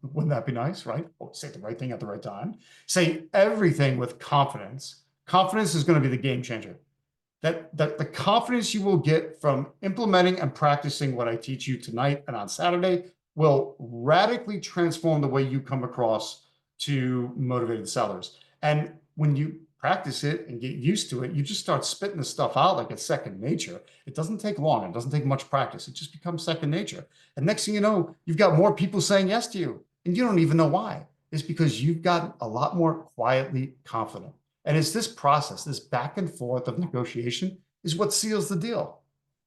Wouldn't that be nice, right? Or say the right thing at the right time. Say everything with confidence. Confidence is going to be the game changer. That the confidence you will get from implementing and practicing what I teach you tonight and on Saturday will radically transform the way you come across to motivated sellers. And when you practice it and get used to it, you just start spitting the stuff out like it's second nature. It doesn't take long. It doesn't take much practice. It just becomes second nature. And next thing you know, you've got more people saying yes to you and you don't even know why. It's because you've gotten a lot more quietly confident. And it's this process, this back and forth of negotiation is what seals the deal.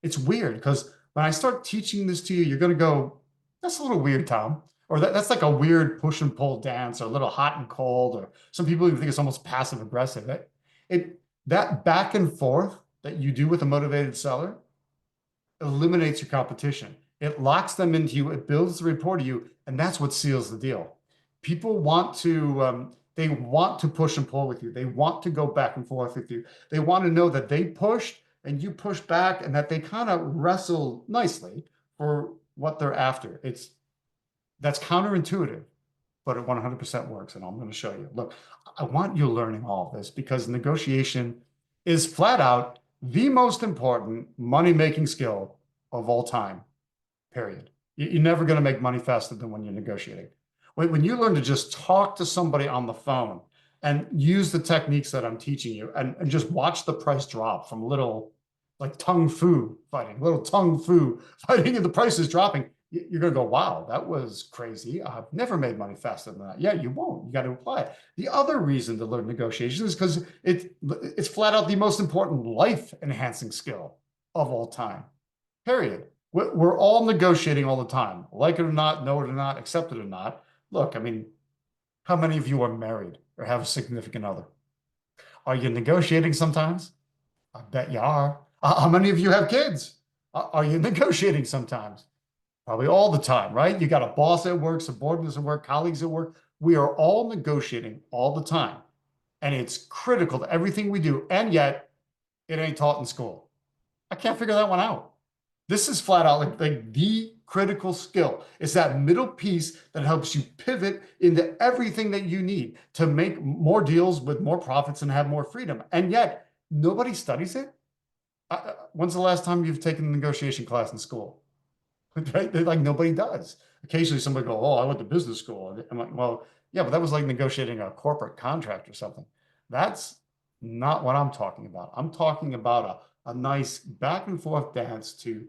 It's weird because when I start teaching this to you, you're going to go, that's a little weird, Tom. Or that's like a weird push and pull dance, or a little hot and cold, or some people even think it's almost passive aggressive. That back and forth that you do with a motivated seller eliminates your competition. It locks them into you. It builds the rapport to you, and that's what seals the deal. People want to they want to push and pull with you. They want to go back and forth with you. They want to know that they pushed and you push back, and that they kind of wrestle nicely for what they're after. That's counterintuitive, but it 100% works, and I'm going to show you. Look, I want you learning all of this because negotiation is flat out the most important money-making skill of all time, period. You're never going to make money faster than when you're negotiating. When you learn to just talk to somebody on the phone and use the techniques that I'm teaching you and just watch the price drop from little like tongue fu fighting, and the price is dropping, you're going to go, wow, that was crazy. I've never made money faster than that. Yeah, you won't. You got to apply it. The other reason to learn negotiation is because it's flat out the most important life enhancing skill of all time, period. We're all negotiating all the time, like it or not, know it or not, accept it or not. Look, I mean, how many of you are married or have a significant other? Are you negotiating sometimes? I bet you are. How many of you have kids? Are you negotiating sometimes? Probably all the time, right? You got a boss at work, subordinates at work, colleagues at work. We are all negotiating all the time. And it's critical to everything we do. And yet it ain't taught in school. I can't figure that one out. This is flat out like the critical skill. It's that middle piece that helps you pivot into everything that you need to make more deals with more profits and have more freedom. And yet nobody studies it. When's the last time you've taken a negotiation class in school? Right? Like nobody does. Occasionally somebody go, oh, I went to business school. I'm like, well, yeah, but that was like negotiating a corporate contract or something. That's not what I'm talking about. I'm talking about a nice back and forth dance to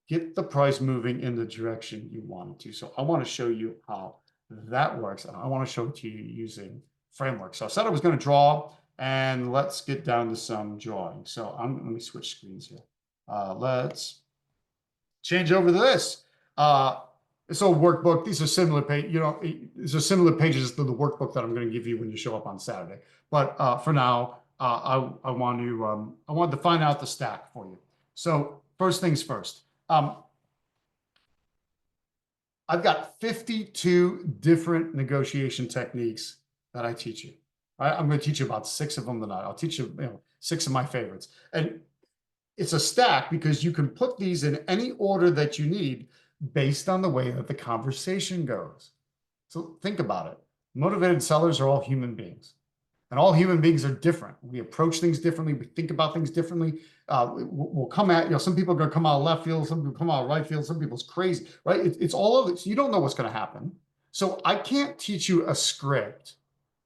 get the price moving in the direction you want it to. So I want to show you how that works. And I want to show it to you using framework. So I said I was going to draw, and let's get down to some drawing. So let me switch screens here. Let's change over to this. It's a workbook. These are similar these are similar pages to the workbook that I'm going to give you when you show up on Saturday. But for now, I wanted to find out the stack for you. So first things first. I've got 52 different negotiation techniques that I teach you. I'm going to teach you about 6 of them tonight. I'll teach you, 6 of my favorites. And it's a stack because you can put these in any order that you need based on the way that the conversation goes. So think about it. Motivated sellers are all human beings. And all human beings are different. We approach things differently. We think about things differently. We'll come at, some people are going to come out of left field. Some people come out of right field. Some people's crazy, right? It's all of it. So you don't know what's going to happen. So I can't teach you a script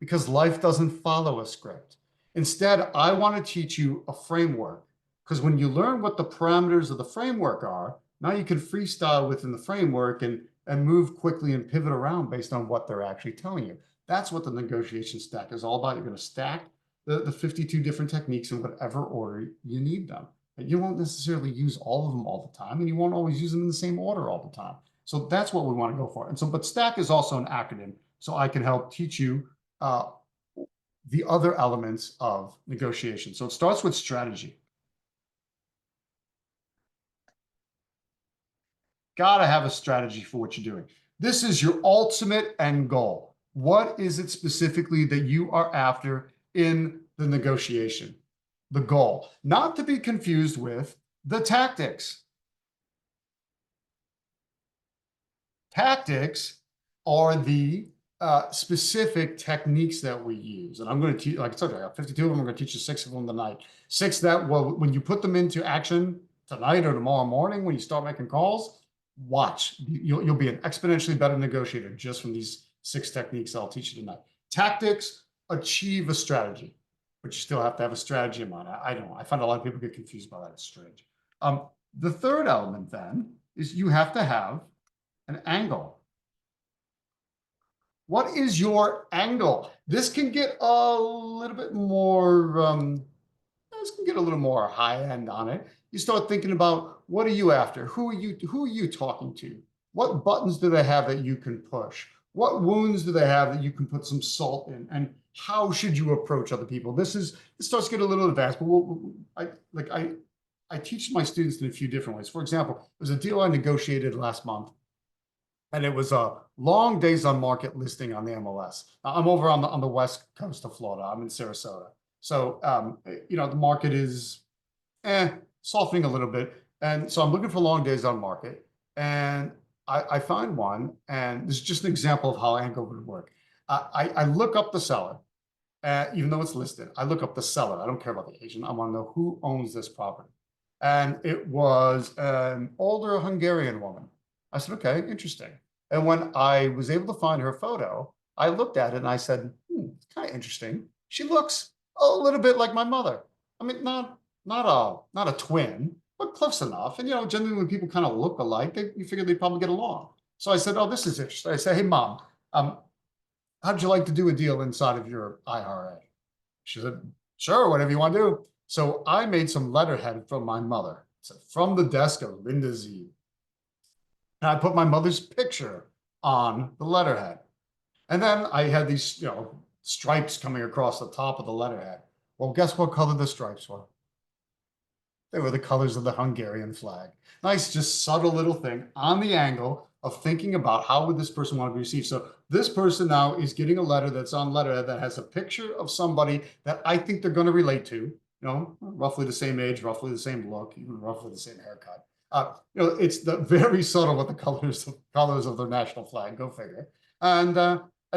because life doesn't follow a script. Instead, I want to teach you a framework, because when you learn what the parameters of the framework are, now you can freestyle within the framework and move quickly and pivot around based on what they're actually telling you. That's what the negotiation stack is all about. You're going to stack the 52 different techniques in whatever order you need them. And you won't necessarily use all of them all the time, and you won't always use them in the same order all the time. So that's what we want to go for. And so, but stack is also an acronym, so I can help teach you the other elements of negotiation. So it starts with strategy. Got to have a strategy for what you're doing. This is your ultimate end goal. What is it specifically that you are after in the negotiation? The goal, not to be confused with the tactics. Tactics are the specific techniques that we use. And I'm going to teach, like I told you, I got 52 of them. I'm going to teach you 6 of them tonight. 6 that, well, when you put them into action tonight or tomorrow morning, when you start making calls, watch. You'll be an exponentially better negotiator just from these 6 techniques I'll teach you tonight. Tactics achieve a strategy, but you still have to have a strategy in mind. I don't know. I find a lot of people get confused by that. It's strange. The third element then is you have to have an angle. What is your angle? This can get a little bit more, this can get a little more high end on it. You start thinking about, what are you after? Who are you talking to? What buttons do they have that you can push? What wounds do they have that you can put some salt in? And how should you approach other people? It starts to get a little advanced, but I teach my students in a few different ways. For example, there's a deal I negotiated last month, and it was a long days on market listing on the MLS. I'm over on the west coast of Florida. I'm in Sarasota. So, the market is softening a little bit. And so I'm looking for long days on market. And I find one, and this is just an example of how angle would work. I look up the seller, even though it's listed. I look up the seller. I don't care about the agent. I want to know who owns this property. And it was an older Hungarian woman. I said, okay, interesting. And when I was able to find her photo, I looked at it and I said, it's kind of interesting. She looks a little bit like my mother. I mean, not a twin, but close enough. And, generally when people kind of look alike, you figure they'd probably get along. So I said, oh, this is interesting. I said, hey, Mom, how'd you like to do a deal inside of your IRA? She said, sure, whatever you want to do. So I made some letterhead from my mother. So from the desk of Linda Z. And I put my mother's picture on the letterhead. And then I had these, stripes coming across the top of the letterhead. Well, guess what color the stripes were? They were the colors of the Hungarian flag. Nice, just subtle little thing on the angle of thinking about how would this person want to be received. So this person now is getting a letter that's on letterhead that has a picture of somebody that I think they're going to relate to, you know, roughly the same age, roughly the same look, even roughly the same haircut. You know, it's the very subtle with the colors of their national flag. Go figure. And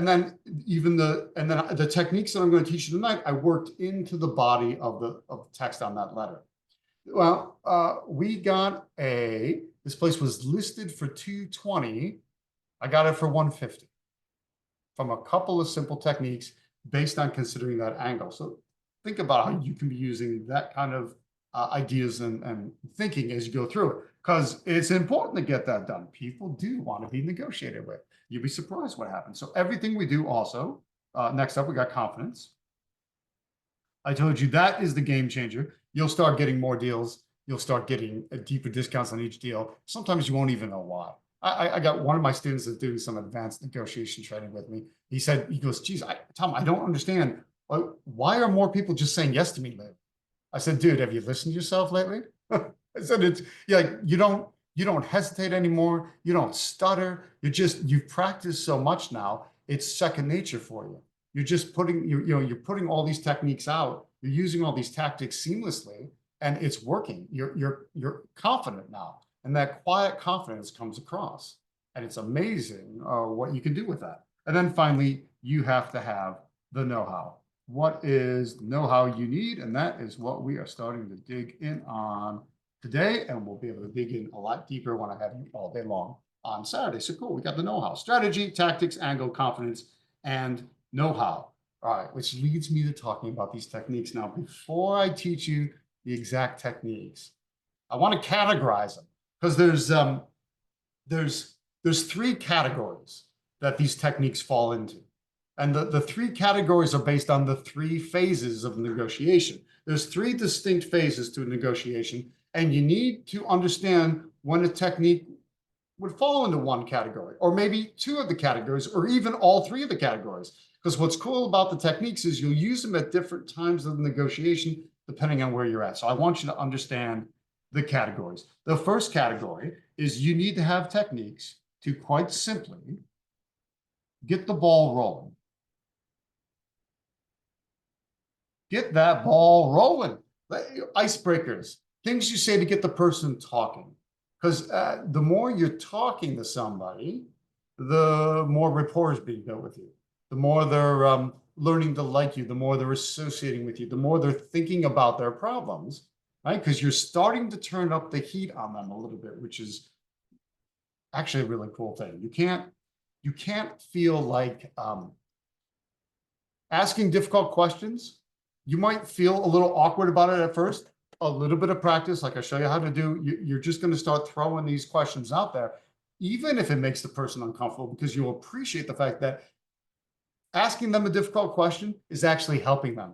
then the techniques that I'm going to teach you tonight, I worked into the body of the text on that letter. Well, we got this place was listed for 220. I got it for 150 from a couple of simple techniques based on considering that angle. So think about how you can be using that kind of ideas and thinking as you go through it, because it's important to get that done. People do want to be negotiated with. You'll be surprised what happens. So everything we do also, next up, we got confidence. I told you that is the game changer. You'll start getting more deals. You'll start getting deeper discounts on each deal. Sometimes you won't even know why. I got one of my students that's doing some advanced negotiation training with me. He goes, geez, Tom, I don't understand. Why are more people just saying yes to me lately? I said, dude, have you listened to yourself lately? I said, you don't hesitate anymore. You don't stutter. You've practiced so much now. It's second nature for you. You're just you're putting all these techniques out. You're using all these tactics seamlessly, and it's working. You're confident now, and that quiet confidence comes across, and it's amazing what you can do with that. And then finally, you have to have the know-how. What is the know-how you need? And that is what we are starting to dig in on today, and we'll be able to dig in a lot deeper when I have you all day long on Saturday. So cool, we got the know-how: strategy, tactics, angle, confidence, and know-how. All right, which leads me to talking about these techniques. Now, before I teach you the exact techniques, I want to categorize them, because there's three categories that these techniques fall into. And the three categories are based on the three phases of negotiation. There's three distinct phases to a negotiation, and you need to understand when a technique would fall into one category, or maybe two of the categories, or even all three of the categories. Because what's cool about the techniques is you'll use them at different times of the negotiation, depending on where you're at. So I want you to understand the categories. The first category is you need to have techniques to quite simply get the ball rolling. Get that ball rolling. Icebreakers, things you say to get the person talking. Because the more you're talking to somebody, the more rapport is being built with you. The more they're learning to like you, the more they're associating with you, the more they're thinking about their problems, right? Because you're starting to turn up the heat on them a little bit, which is actually a really cool thing. You can't feel like asking difficult questions. You might feel a little awkward about it at first. A little bit of practice, like I show you how to do, you're just going to start throwing these questions out there, even if it makes the person uncomfortable, because you'll appreciate the fact that asking them a difficult question is actually helping them,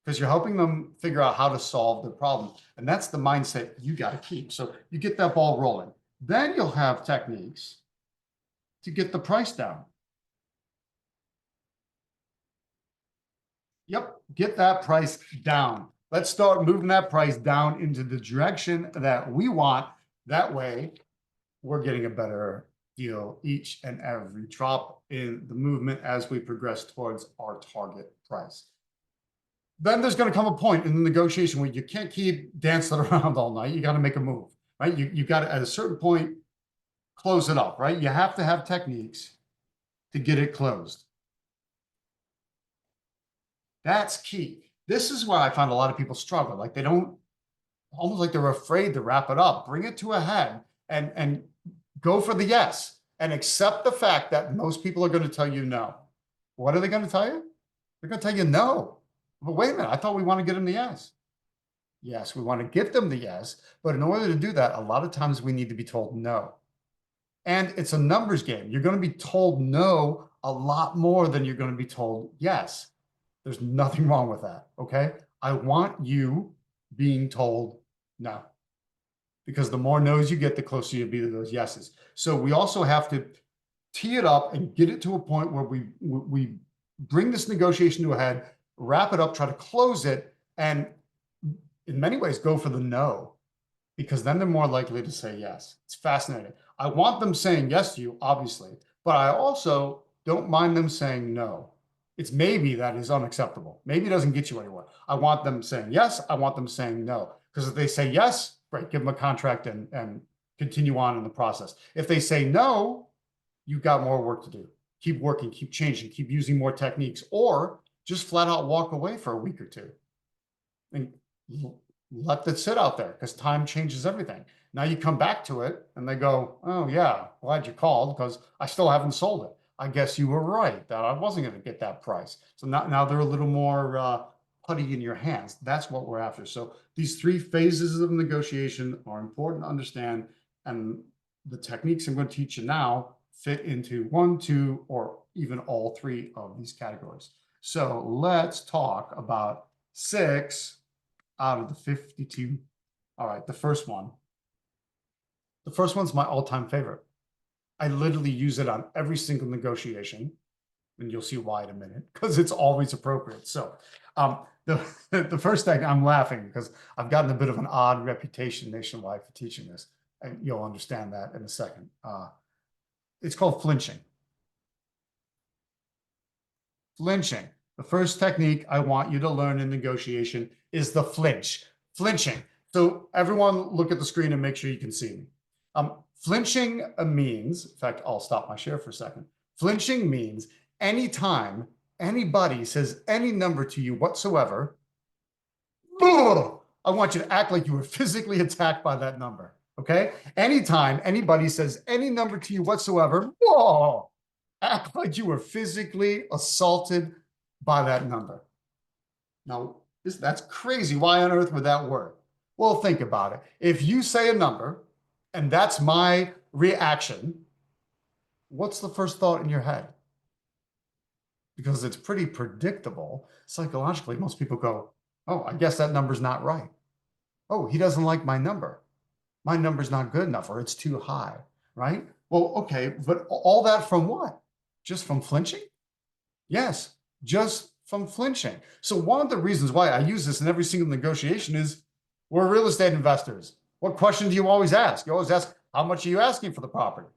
because you're helping them figure out how to solve the problem. And that's the mindset you got to keep. So you get that ball rolling. Then you'll have techniques to get the price down. Yep, get that price down. Let's start moving that price down into the direction that we want. That way, we're getting a better deal each and every drop in the movement as we progress towards our target price. Then there's going to come a point in the negotiation where you can't keep dancing around all night. You got to make a move, right? You got to, at a certain point, close it up, right? You have to have techniques to get it closed. That's key. This is where I find a lot of people struggle. Like they don't, almost like they're afraid to wrap it up, bring it to a head and go for the yes and accept the fact that most people are going to tell you no. What are they going to tell you? They're going to tell you no. But wait a minute, I thought we want to get them the yes. Yes, we want to get them the yes, but in order to do that, a lot of times we need to be told no. And it's a numbers game. You're going to be told no a lot more than you're going to be told yes. There's nothing wrong with that, okay? I want you being told no. Because the more no's you get, the closer you'll be to those yeses. So we also have to tee it up and get it to a point where we bring this negotiation to a head, wrap it up, try to close it, and in many ways go for the no, because then they're more likely to say yes. It's fascinating. I want them saying yes to you, obviously, but I also don't mind them saying no. It's maybe that is unacceptable. Maybe it doesn't get you anywhere. I want them saying yes. I want them saying no. Because if they say yes, great, give them a contract and continue on in the process. If they say no, you've got more work to do. Keep working, keep changing, keep using more techniques, or just flat out walk away for a week or two and let that sit out there, because time changes everything. Now you come back to it and they go, oh yeah, glad you called because I still haven't sold it. I guess you were right that I wasn't going to get that price. So now they're a little more putty in your hands. That's what we're after. So these 3 phases of negotiation are important to understand, and the techniques I'm going to teach you now fit into 1, 2, or even all 3 of these categories. So let's talk about 6 out of the 52. All right, the first one. The first one's my all-time favorite. I literally use it on every single negotiation, and you'll see why in a minute, because it's always appropriate. So the first thing, I'm laughing because I've gotten a bit of an odd reputation nationwide for teaching this, and you'll understand that in a second. It's called flinching. Flinching. The first technique I want you to learn in negotiation is the flinch. Flinching. So everyone look at the screen and make sure you can see me. Flinching means, in fact, I'll stop my share for a second. Flinching means anytime anybody says any number to you whatsoever, I want you to act like you were physically attacked by that number. Okay? Anytime anybody says any number to you whatsoever, act like you were physically assaulted by that number. Now, that's crazy. Why on earth would that work? Well, think about it. If you say a number and that's my reaction, what's the first thought in your head? Because it's pretty predictable. Psychologically, most people go, oh, I guess that number's not right. Oh, he doesn't like my number. My number's not good enough, or it's too high, right? Well, okay, but all that from what? Just from flinching? Yes, just from flinching. So one of the reasons why I use this in every single negotiation is we're real estate investors. What question do you always ask? You always ask, how much are you asking for the property?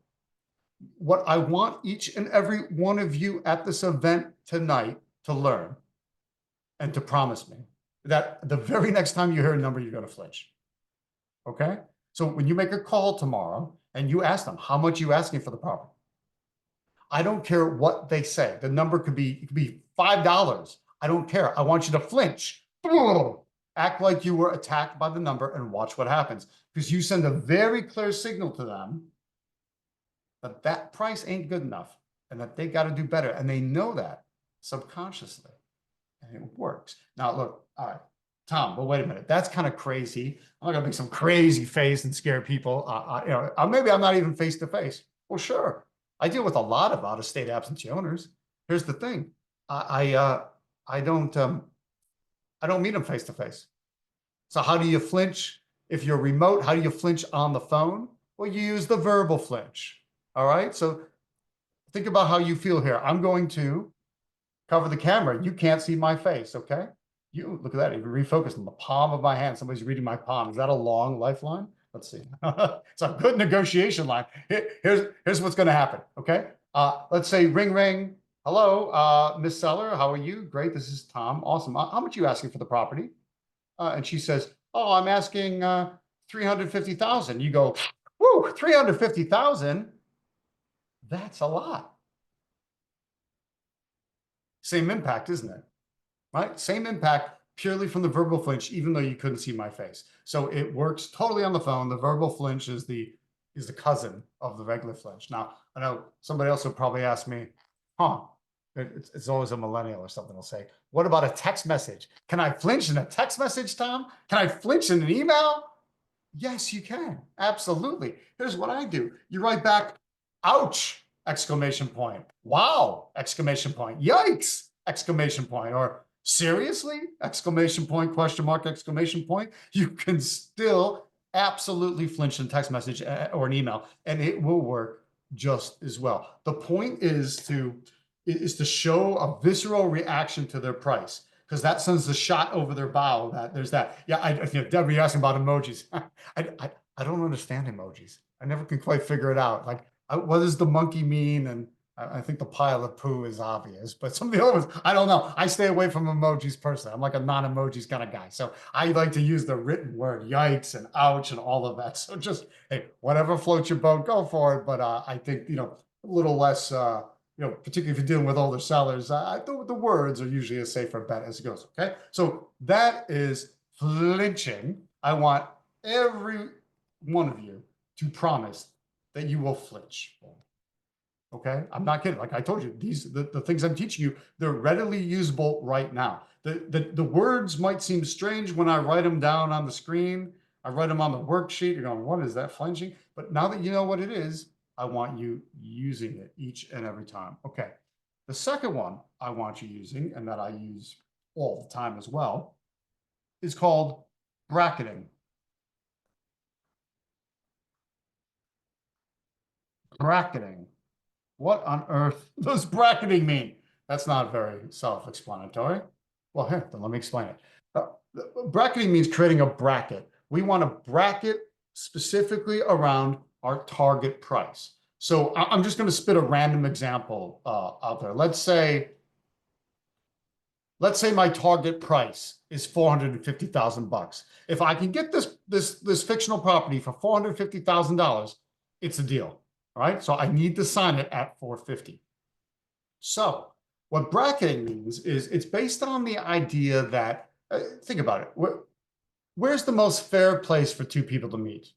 What I want each and every one of you at this event tonight to learn and to promise me that the very next time you hear a number, you're going to flinch. Okay? So when you make a call tomorrow and you ask them, how much are you asking for the property? I don't care what they say. The number could be $5. I don't care. I want you to flinch. Act like you were attacked by the number and watch what happens. Because you send a very clear signal to them that that price ain't good enough and that they got to do better. And they know that subconsciously. And it works. Now, look, all right, Tom, but wait a minute. That's kind of crazy. I'm not going to make some crazy face and scare people. Maybe I'm not even face to face. Well, sure. I deal with a lot of out-of-state absentee owners. Here's the thing. I don't meet them face to face. So how do you flinch? If you're remote, how do you flinch on the phone? Well, you use the verbal flinch. All right. So think about how you feel here. I'm going to cover the camera. You can't see my face. Okay. You look at that. You can refocus on the palm of my hand. Somebody's reading my palm. Is that a long lifeline? Let's see. It's a good negotiation line. Here's what's going to happen. Okay. Let's say ring, ring. Hello, Miss Seller. How are you? Great. This is Tom. Awesome. How much are you asking for the property? And she says, oh, I'm asking 350,000. You go, whoo, 350,000. That's a lot. Same impact, isn't it? Right? Same impact purely from the verbal flinch, even though you couldn't see my face. So it works totally on the phone. The verbal flinch is the cousin of the regular flinch. Now, I know somebody else will probably ask me, it's always a millennial or something will say, what about a text message? Can I flinch in a text message, Tom? Can I flinch in an email? Yes, you can. Absolutely. Here's what I do. You write back, ouch, exclamation point. Wow, exclamation point. Yikes, exclamation point. Or seriously, exclamation point, question mark, exclamation point. You can still absolutely flinch in text message or an email, and it will work just as well. The point is to show a visceral reaction to their price. because that sends the shot over their bow that there's that. Yeah, Deborah, you're asking about emojis. I don't understand emojis. I never can quite figure it out. Like, what does the monkey mean? And I think the pile of poo is obvious, but some of the other ones, I don't know. I stay away from emojis personally. I'm like a non-emojis kind of guy. So I like to use the written word, yikes and ouch and all of that. So just, hey, whatever floats your boat, go for it. But I think, a little less, particularly if you're dealing with older sellers, the words are usually a safer bet as it goes. Okay. So that is flinching. I want every one of you to promise that you will flinch. Okay, I'm not kidding. Like I told you, the things I'm teaching you, they're readily usable right now. The words might seem strange when I write them down on the screen. I write them on the worksheet. You're going, what is that, flinching? But now that you know what it is, I want you using it each and every time. Okay. The second one I want you using, and that I use all the time as well, is called bracketing. Bracketing. What on earth does bracketing mean? That's not very self-explanatory. Well, here, then let me explain it. Bracketing means creating a bracket. We want to bracket specifically around our target price. So I'm just going to spit a random example out there. Let's say my target price is $450,000. If I can get this fictional property for $450,000, it's a deal. All right, so I need to sign it at 450. So what bracketing means is it's based on the idea that, think about it. Where's the most fair place for two people to meet?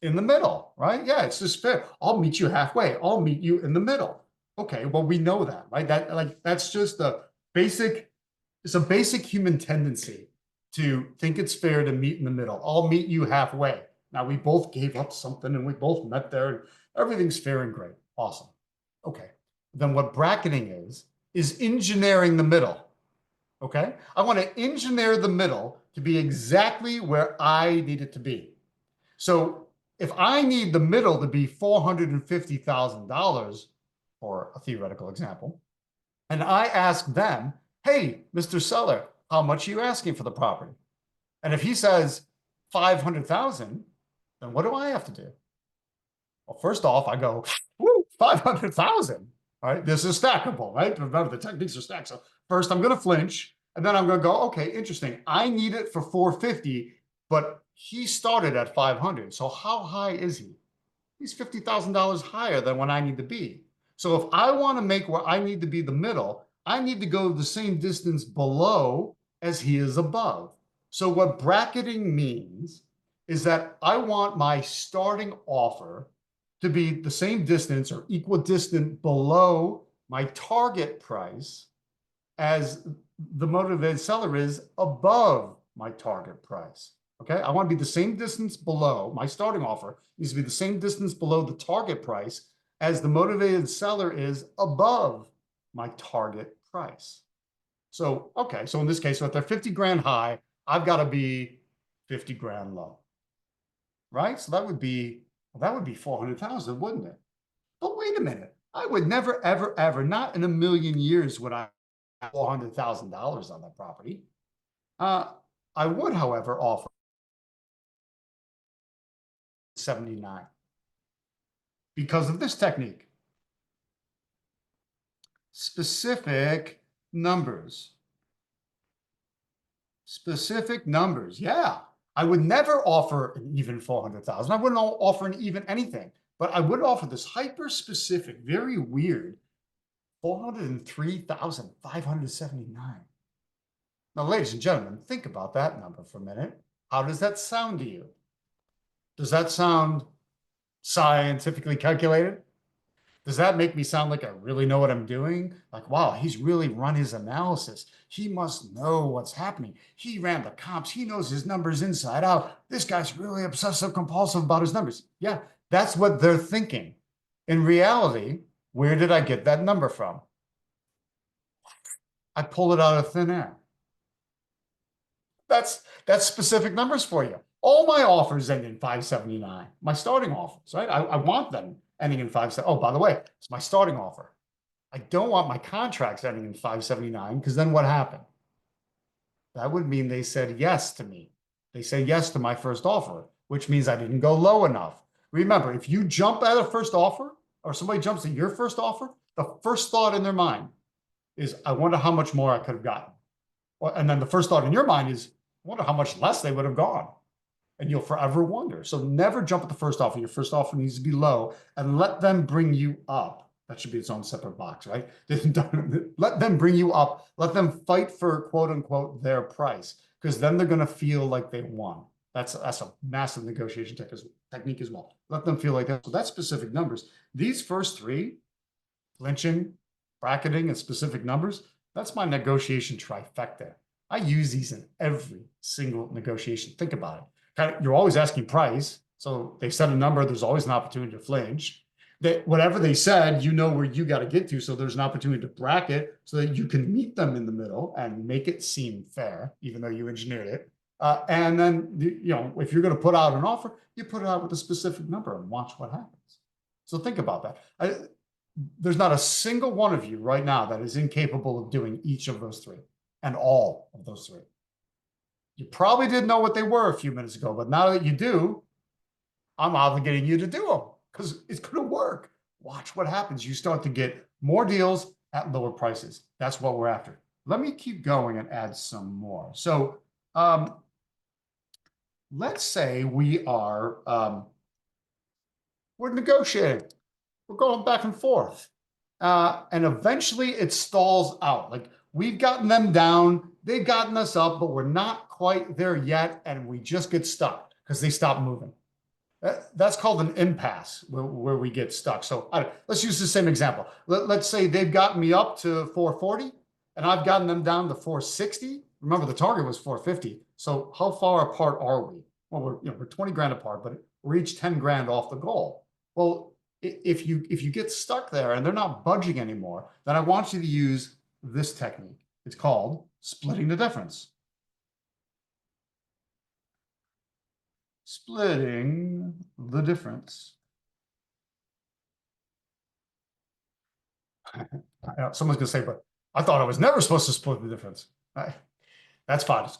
In the middle, right? Yeah, it's just fair. I'll meet you halfway. I'll meet you in the middle. Okay, well, we know that, right? That's just it's a basic human tendency to think it's fair to meet in the middle. I'll meet you halfway. Now, we both gave up something and we both met there and everything's fair and great. Awesome. Okay. Then what bracketing is engineering the middle. Okay. I want to engineer the middle to be exactly where I need it to be. So if I need the middle to be $450,000, for a theoretical example, and I ask them, hey, Mr. Seller, how much are you asking for the property? And if he says 500,000, then what do I have to do? Well, first off, I go, woo, 500,000. All right, this is stackable, right? Remember, the techniques are stacked. So first I'm going to flinch, and then I'm going to go, okay, interesting. I need it for 450, but he started at 500. So how high is he? He's $50,000 higher than what I need to be. So if I want to make where I need to be the middle, I need to go the same distance below as he is above. So what bracketing means is that I want my starting offer to be the same distance or equidistant below my target price as the motivated seller is above my target price. Okay, I want to be the same distance below. My starting offer needs to be the same distance below the target price as the motivated seller is above my target price. So, okay, so in this case, so if they're 50 grand high, I've got to be 50 grand low. Right? So that would be 400,000, wouldn't it? But wait a minute. I would never, ever, ever, not in a million years would I have $400,000 on that property. I would, however, offer 79 because of this technique. Specific numbers. Specific numbers. Yeah. I would never offer an even 400,000. I wouldn't offer an even anything, but I would offer this hyper specific, very weird 403,579. Now, ladies and gentlemen, think about that number for a minute. How does that sound to you? Does that sound scientifically calculated? Does that make me sound like I really know what I'm doing? Like, wow, he's really run his analysis. He must know what's happening. He ran the comps. He knows his numbers inside out. This guy's really obsessive compulsive about his numbers. Yeah, that's what they're thinking. In reality, where did I get that number from? I pull it out of thin air. That's specific numbers for you. All my offers end in 579. My starting offers, right? I want them ending in 570. Oh, by the way, it's my starting offer. I don't want my contracts ending in 579 because then what happened? That would mean they said yes to me. They said yes to my first offer, which means I didn't go low enough. Remember, if you jump at a first offer or somebody jumps at your first offer, the first thought in their mind is, I wonder how much more I could have gotten. And then the first thought in your mind is, I wonder how much less they would have gone. And you'll forever wonder. So never jump at the first offer. Your first offer needs to be low and let them bring you up. That should be its own separate box, right? Let them bring you up. Let them fight for quote unquote their price, because then they're going to feel like they won. That's a massive negotiation technique as well. Let them feel like that. So that's specific numbers. These first three, flinching, bracketing, and specific numbers, that's my negotiation trifecta. I use these in every single negotiation. Think about it. You're always asking price. So they set a number, there's always an opportunity to flinch. That whatever they said, you know where you got to get to. So there's an opportunity to bracket so that you can meet them in the middle and make it seem fair, even though you engineered it. And then, if you're going to put out an offer, you put it out with a specific number and watch what happens. So think about that. There's not a single one of you right now that is incapable of doing each of those three and all of those three. You probably didn't know what they were a few minutes ago, but now that you do, I'm obligating you to do them because it's going to work. Watch what happens. You start to get more deals at lower prices. That's what we're after. Let me keep going and add some more. So let's say we are, we're negotiating. We're going back and forth. And eventually it stalls out. Like, we've gotten them down, they've gotten us up, but we're not quite there yet. And we just get stuck because they stop moving. That's called an impasse where we get stuck. So let's use the same example. Let's say they've gotten me up to 440 and I've gotten them down to 460. Remember, the target was 450. So how far apart are we? Well, we're 20 grand apart, but we're each 10 grand off the goal. Well, if you get stuck there and they're not budging anymore, then I want you to use this technique. It's called splitting the difference. Splitting the difference. Someone's gonna say, but I thought I was never supposed to split the difference. That's fine. It's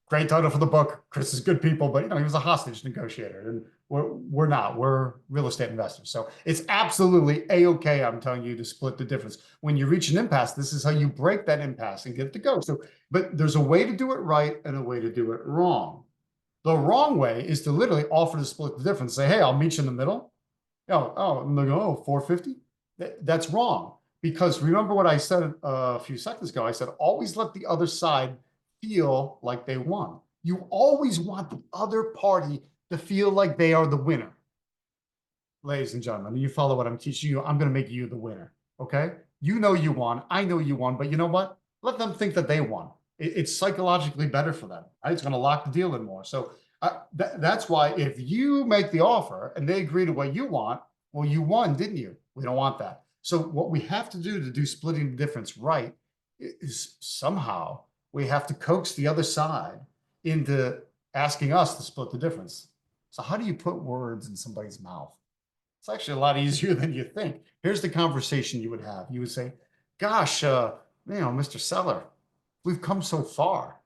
great title for the book. Chris is good people, but he was a hostage negotiator, and we're not. We're real estate investors. So it's absolutely a-okay, I'm telling you, to split the difference. When you reach an impasse, this is how you break that impasse and get it to go. So, but there's a way to do it right and a way to do it wrong. The wrong way is to literally offer to split the difference. Say, hey, I'll meet you in the middle. I'm going to go 450. That's wrong. Because remember what I said a few seconds ago. I said, always let the other side feel like they won. You always want the other party to feel like they are the winner. Ladies and gentlemen, you follow what I'm teaching you. I'm going to make you the winner. Okay? You know you won. I know you won. But you know what? Let them think that they won. It's psychologically better for them. Right? It's going to lock the deal in more. So that's why if you make the offer and they agree to what you want, well, you won, didn't you? We don't want that. So what we have to do splitting the difference right is somehow we have to coax the other side into asking us to split the difference. So how do you put words in somebody's mouth? It's actually a lot easier than you think. Here's the conversation you would have. You would say, gosh, Mr. Seller, we've come so far.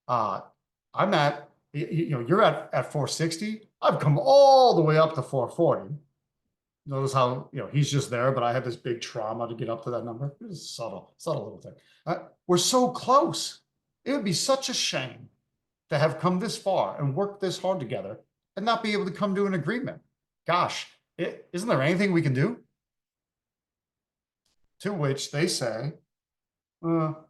I'm at, you're at 460. I've come all the way up to 440. Notice how, he's just there, but I had this big trauma to get up to that number. It's a subtle little thing. We're so close. It would be such a shame to have come this far and worked this hard together and not be able to come to an agreement. Gosh, isn't there anything we can do? To which they say, well,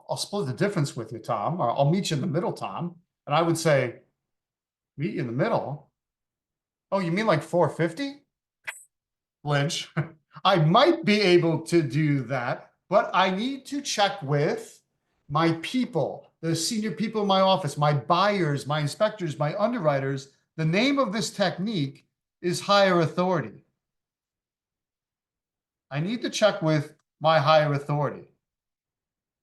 I'll split the difference with you, Tom, or I'll meet you in the middle, Tom. And I would say, meet you in the middle? Oh, you mean like 450? Lynch, I might be able to do that, but I need to check with my people, the senior people in my office, my buyers, my inspectors, my underwriters. The name of this technique is higher authority. I need to check with my higher authority,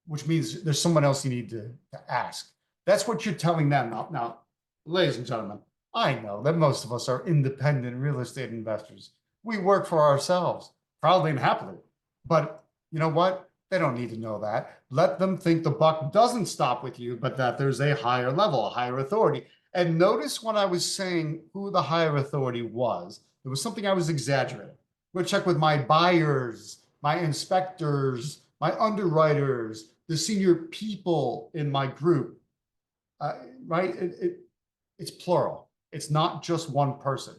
which means there's someone else you need to ask. That's what you're telling them. Now, ladies and gentlemen, I know that most of us are independent real estate investors. We work for ourselves, proudly and happily. But You know what? They don't need to know that. Let them think the buck doesn't stop with you, but that there's a higher level, a higher authority. And notice when I was saying who the higher authority was, it was something I was exaggerating. Go check with my buyers, my inspectors, my underwriters, the senior people in my group. Right? It's plural. It's not just one person.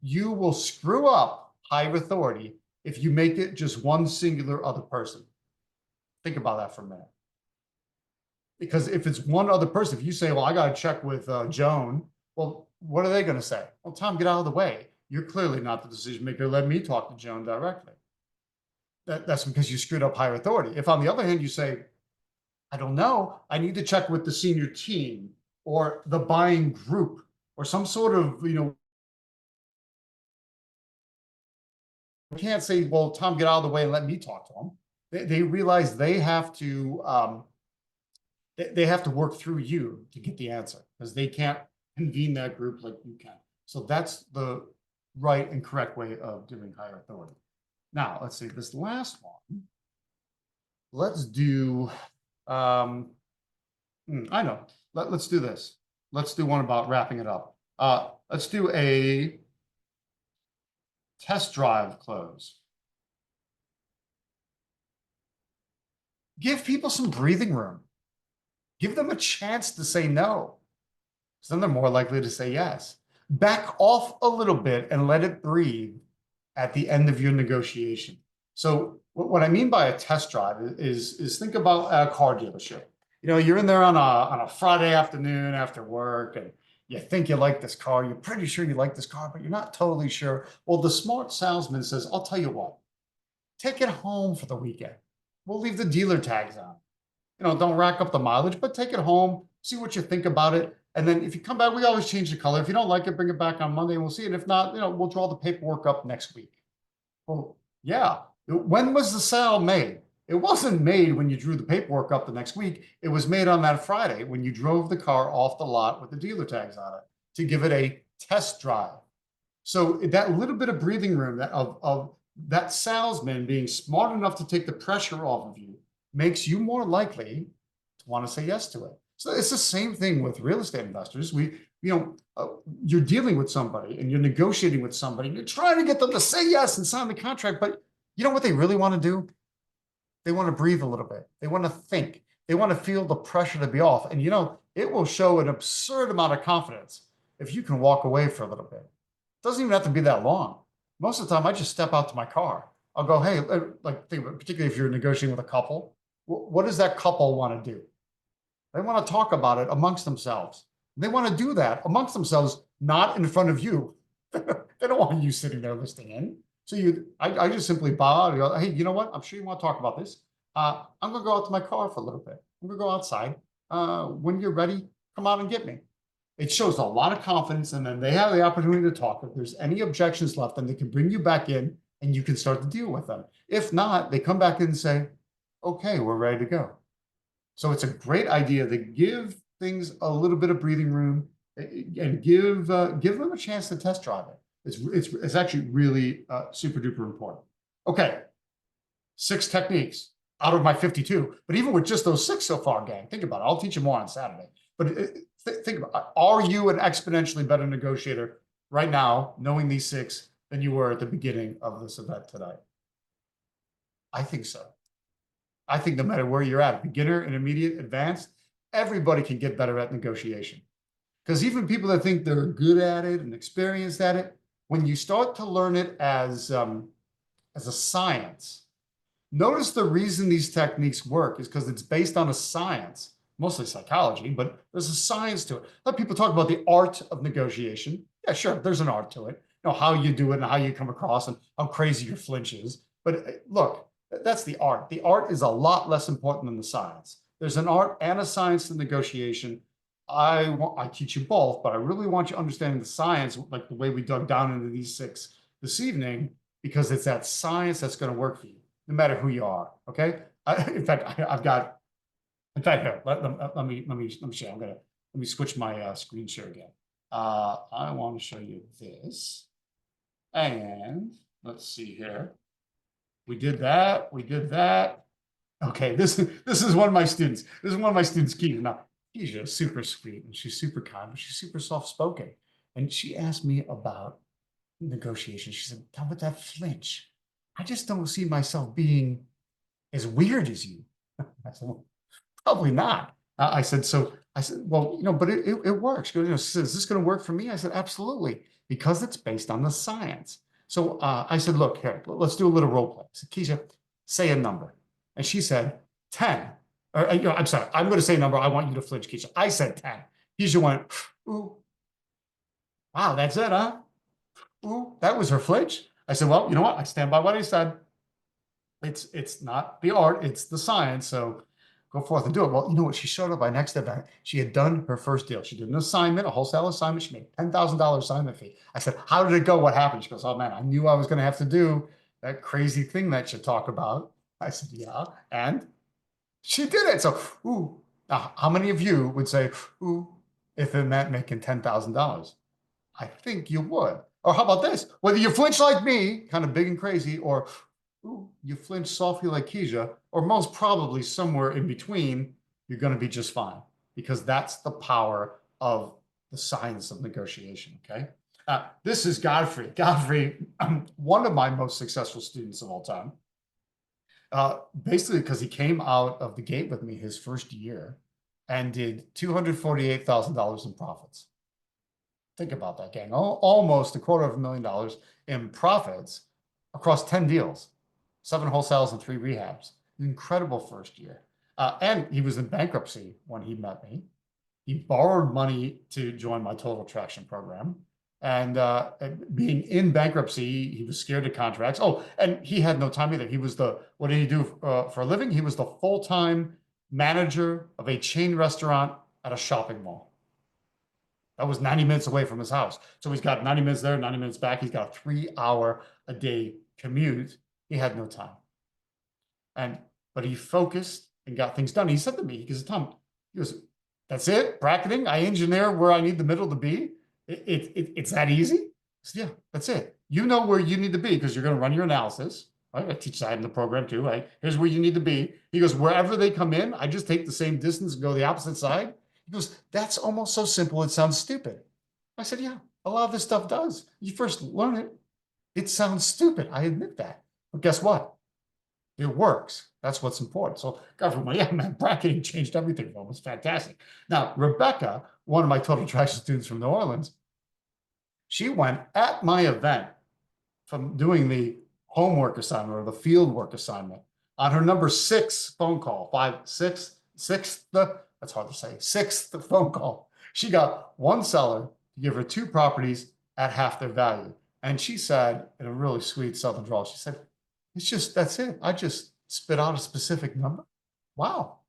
You will screw up higher authority if you make it just one singular other person. Think about that for a minute. Because if it's one other person, if you say, well, I got to check with Joan, well, what are they going to say? Well, Tom, get out of the way. You're clearly not the decision maker. Let me talk to Joan directly. That's because you screwed up higher authority. If on the other hand, you say, I don't know, I need to check with the senior team or the buying group or some sort of, you can't say, well, Tom, get out of the way and let me talk to them. They realize they have to they have to work through you to get the answer because they can't convene that group like you can. So that's the right and correct way of doing higher authority. Now, let's see this last one. Let's do, I know, let's do this. Let's do one about wrapping it up. Let's do a test drive close. Give people some breathing room. Give them a chance to say no. So then they're more likely to say yes. Back off a little bit and let it breathe at the end of your negotiation. So what I mean by a test drive is think about a car dealership. You know, you're in there on a Friday afternoon after work and you think you like this car. You're pretty sure you like this car, but you're not totally sure. Well, the smart salesman says, I'll tell you what, take it home for the weekend. We'll leave the dealer tags on. You know, don't rack up the mileage, but take it home, see what you think about it. And then if you come back, we always change the color. If you don't like it, bring it back on Monday and we'll see it. If not, you know, we'll draw the paperwork up next week. Well, yeah. When was the sale made? It wasn't made when you drew the paperwork up the next week. It was made on that Friday when you drove the car off the lot with the dealer tags on it to give it a test drive. So that little bit of breathing room of that salesman being smart enough to take the pressure off of you makes you more likely to want to say yes to it. So it's the same thing with real estate investors. You're dealing with somebody and you're negotiating with somebody and you're trying to get them to say yes and sign the contract, but you know what they really want to do? They want to breathe a little bit. They want to think. They want to feel the pressure to be off. And you know, it will show an absurd amount of confidence if you can walk away for a little bit. It doesn't even have to be that long. Most of the time, I just step out to my car. I'll go, hey, particularly if you're negotiating with a couple, what does that couple want to do? They want to talk about it amongst themselves. They want to do that amongst themselves, not in front of you. They don't want you sitting there listening in. So I just simply bow and go, hey, you know what? I'm sure you want to talk about this. I'm going to go out to my car for a little bit. I'm going to go outside. When you're ready, come out and get me. It shows a lot of confidence, and then they have the opportunity to talk. If there's any objections left, then they can bring you back in and you can start to deal with them. If not, they come back in and say, okay, we're ready to go. So it's a great idea to give things a little bit of breathing room and give them a chance to test drive it. It's actually really super duper important. Okay, 6 techniques out of my 52. But even with just those 6 so far, gang, think about it. I'll teach you more on Saturday. But think about it. Are you an exponentially better negotiator right now, knowing these 6 than you were at the beginning of this event today? I think so. I think no matter where you're at, beginner, intermediate, advanced, everybody can get better at negotiation. Because even people that think they're good at it and experienced at it, when you start to learn it as a science, notice the reason these techniques work is because it's based on a science, mostly psychology, but there's a science to it. A lot of people talk about the art of negotiation. Yeah, sure, there's an art to it. You know, how you do it and how you come across and how crazy your flinch is. But look, that's the art. The art is a lot less important than the science. There's an art and a science to negotiation. I teach you both, but I really want you understanding the science, like the way we dug down into these 6 this evening, because it's that science that's going to work for you, no matter who you are. Okay. In fact, here, let me share. Let me switch my screen share again. I want to show you this, and let's see here. We did that. We did that. Okay, this is one of my students. This is one of my students, Keisha. Now, Keisha is super sweet and she's super kind, but she's super soft spoken. And she asked me about negotiation. She said, "How about that flinch? I just don't see myself being as weird as you." I said, "Well, probably not." I said, "So," I said, "Well, but it works." She goes, "Is this going to work for me?" I said, "Absolutely, because it's based on the science." So I said, "Look, here, let's do a little role play." I said, "Keisha, say a number." And she said, 10. Or, I'm sorry, I'm going to say a number. I want you to flinch, Keisha. I said 10. Keisha went, "Ooh, wow, that's it, huh? Ooh, that was her flinch." I said, "Well, you know what? I stand by what I said. It's not the art, it's the science. So go forth and do it." Well, you know what? She showed up by next event. She had done her first deal. She did an assignment, a wholesale assignment. She made $10,000 assignment fee. I said, "How did it go? What happened?" She goes, "Oh man, I knew I was going to have to do that crazy thing that you talk about." I said, "Yeah." And she did it. So, ooh, now, how many of you would say, "Ooh," if it meant making $10,000? I think you would. Or how about this? Whether you flinch like me, kind of big and crazy, or ooh, you flinch softly like Keisha, or most probably somewhere in between, you're going to be just fine, because that's the power of the science of negotiation. Okay. This is Godfrey. Godfrey, one of my most successful students of all time. Basically, because he came out of the gate with me his first year and did $248,000 in profits. Think about that, gang. Almost $250,000 in profits across 10 deals, 7 wholesales and 3 rehabs. Incredible first year. And he was in bankruptcy when he met me. He borrowed money to join my Total Attraction program. And being in bankruptcy, he was scared of contracts. Oh, and he had no time either. He was what did he do for a living? He was the full-time manager of a chain restaurant at a shopping mall. That was 90 minutes away from his house. So he's got 90 minutes there, 90 minutes back. He's got a 3-hour a day commute. He had no time. But he focused and got things done. He said to me, he goes, "Tom," he goes, "That's it? Bracketing? I engineer where I need the middle to be? It's that easy?" I said, "Yeah, that's it. You know where you need to be because you're going to run your analysis." Right? I teach that in the program too. Right? Here's where you need to be. He goes, "Wherever they come in, I just take the same distance and go the opposite side." He goes, "That's almost so simple it sounds stupid." I said, "Yeah, a lot of this stuff does. You first learn it. It sounds stupid. I admit that. But guess what? It works. That's what's important." So government, yeah, man, bracketing changed everything for him. It's fantastic. Now, Rebecca, one of my Total Attraction students from New Orleans, she went at my event from doing the homework assignment or the field work assignment on her number 6 phone call, sixth, that's hard to say, 6th phone call. She got one seller to give her 2 properties at half their value. And she said, in a really sweet Southern drawl, she said, that's it. I just spit out a specific number. Wow.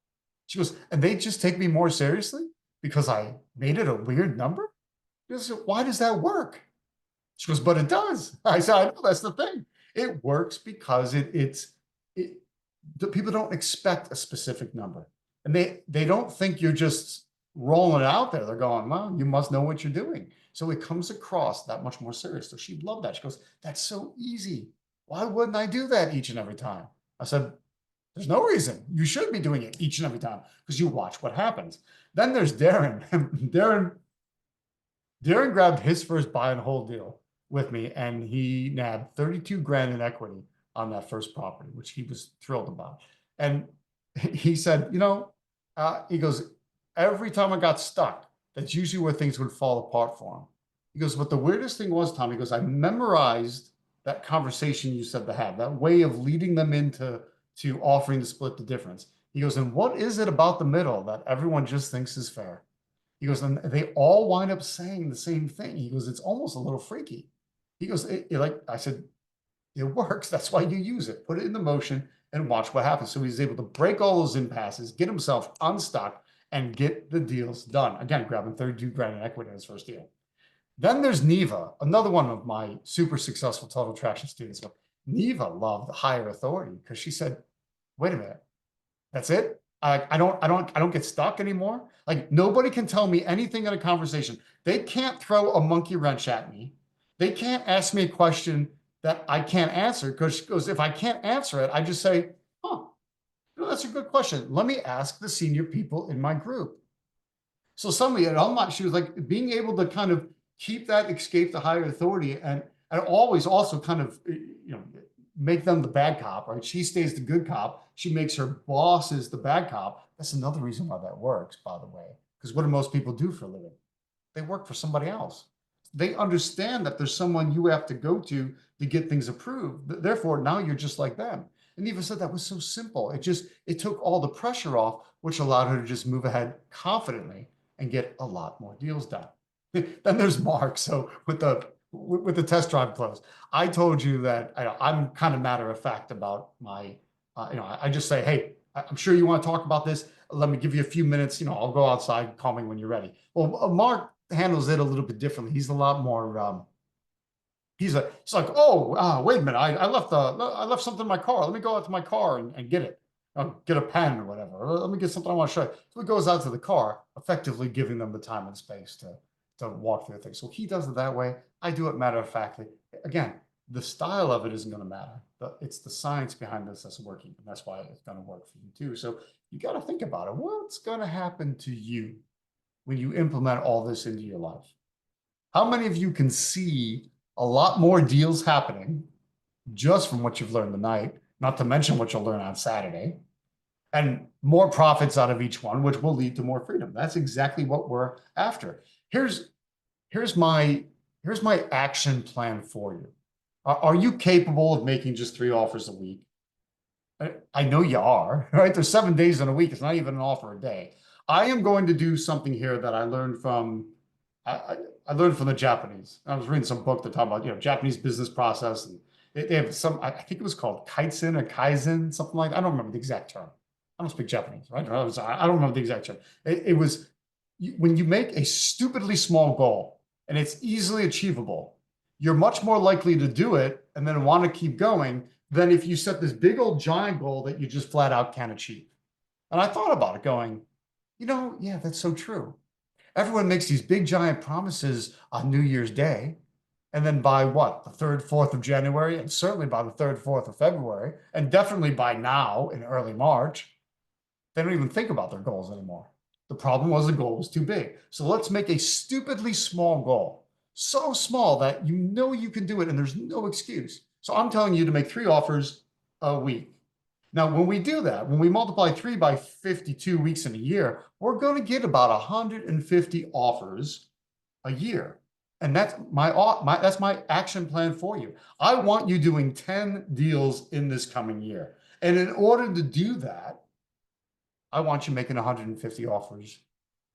She goes, "And they just take me more seriously because I made it a weird number?" Said, "Why does that work?" She goes, "But it does." I said, "I know, that's the thing. It works because the people don't expect a specific number. And they don't think you're just rolling it out there. They're going, "Well, you must know what you're doing." So it comes across that much more serious. So she loved that. She goes, "That's so easy. Why wouldn't I do that each and every time?" I said, "There's no reason. You should be doing it each and every time because you watch what happens." Then there's Darren. Darren grabbed his first buy and hold deal with me, and he nabbed 32 grand in equity on that first property, which he was thrilled about. And he said, he goes, "Every time I got stuck, that's usually where things would fall apart for him." He goes, "But the weirdest thing was, Tom," he goes, "I memorized that conversation you said to have, that way of leading them into offering to split the difference." He goes, "And what is it about the middle that everyone just thinks is fair?" He goes, "And they all wind up saying the same thing." He goes, "It's almost a little freaky." He goes, like I said, "It works. That's why you use it. Put it into motion and watch what happens." So he's able to break all those impasses, get himself unstuck, and get the deals done. Again, grabbing 32 grand in equity in his first deal. Then there's Neva, another one of my super successful Total Attraction students. Neva loved the higher authority because she said, "Wait a minute, that's it? I don't get stuck anymore. Like, nobody can tell me anything in a conversation. They can't throw a monkey wrench at me. They can't ask me a question that I can't answer, because she goes, if I can't answer it, I just say, huh, that's a good question. Let me ask the senior people in my group. So suddenly, she was like being able to kind of keep that escape to higher authority, and always also kind of, make them the bad cop, right? She stays the good cop. She makes her bosses the bad cop. That's another reason why that works, by the way. Because what do most people do for a living? They work for somebody else. They understand that there's someone you have to go to get things approved. Therefore, now you're just like them. And Eva said that was so simple. It took all the pressure off, which allowed her to just move ahead confidently and get a lot more deals done. Then there's Mark. So with the test drive close, I told you that I'm kind of matter of fact about my, I just say, hey, I'm sure you want to talk about this. Let me give you a few minutes. I'll go outside, call me when you're ready. Well, Mark handles it a little bit differently. He's a lot more, he's like, wait a minute. I left something in my car. Let me go out to my car and get it. Get a pen or whatever. Or let me get something I want to show you. So he goes out to the car, effectively giving them the time and space to walk through the thing. So he does it that way. I do it matter of factly. Again, the style of it isn't going to matter. It's the science behind this that's working. And that's why it's going to work for you too. So you got to think about it. What's going to happen to you when you implement all this into your life? How many of you can see a lot more deals happening just from what you've learned tonight, not to mention what you'll learn on Saturday, and more profits out of each one, which will lead to more freedom? That's exactly what we're after. Here's my action plan for you. Are you capable of making just 3 offers a week? I know you are, right? There's 7 days in a week. It's not even an offer a day. I am going to do something here that I learned from, I learned from the Japanese. I was reading some book that talk about, Japanese business process, and they have some, I think it was called Kaizen or Kaizen, something like that. I don't remember the exact term. I don't speak Japanese, right? I don't remember the exact term. It was when you make a stupidly small goal and it's easily achievable, you're much more likely to do it and then want to keep going than if you set this big old giant goal that you just flat out can't achieve. And I thought about it going, yeah, that's so true. Everyone makes these big giant promises on New Year's Day. And then by what, the 3rd, 4th of January, and certainly by the 3rd, 4th of February, and definitely by now in early March, they don't even think about their goals anymore. The problem was the goal was too big. So let's make a stupidly small goal. So small that you can do it and there's no excuse. So I'm telling you to make 3 offers a week. Now, when we do that, when we multiply 3 by 52 weeks in a year, we're going to get about 150 offers a year. And that's my action plan for you. I want you doing 10 deals in this coming year. And in order to do that, I want you making 150 offers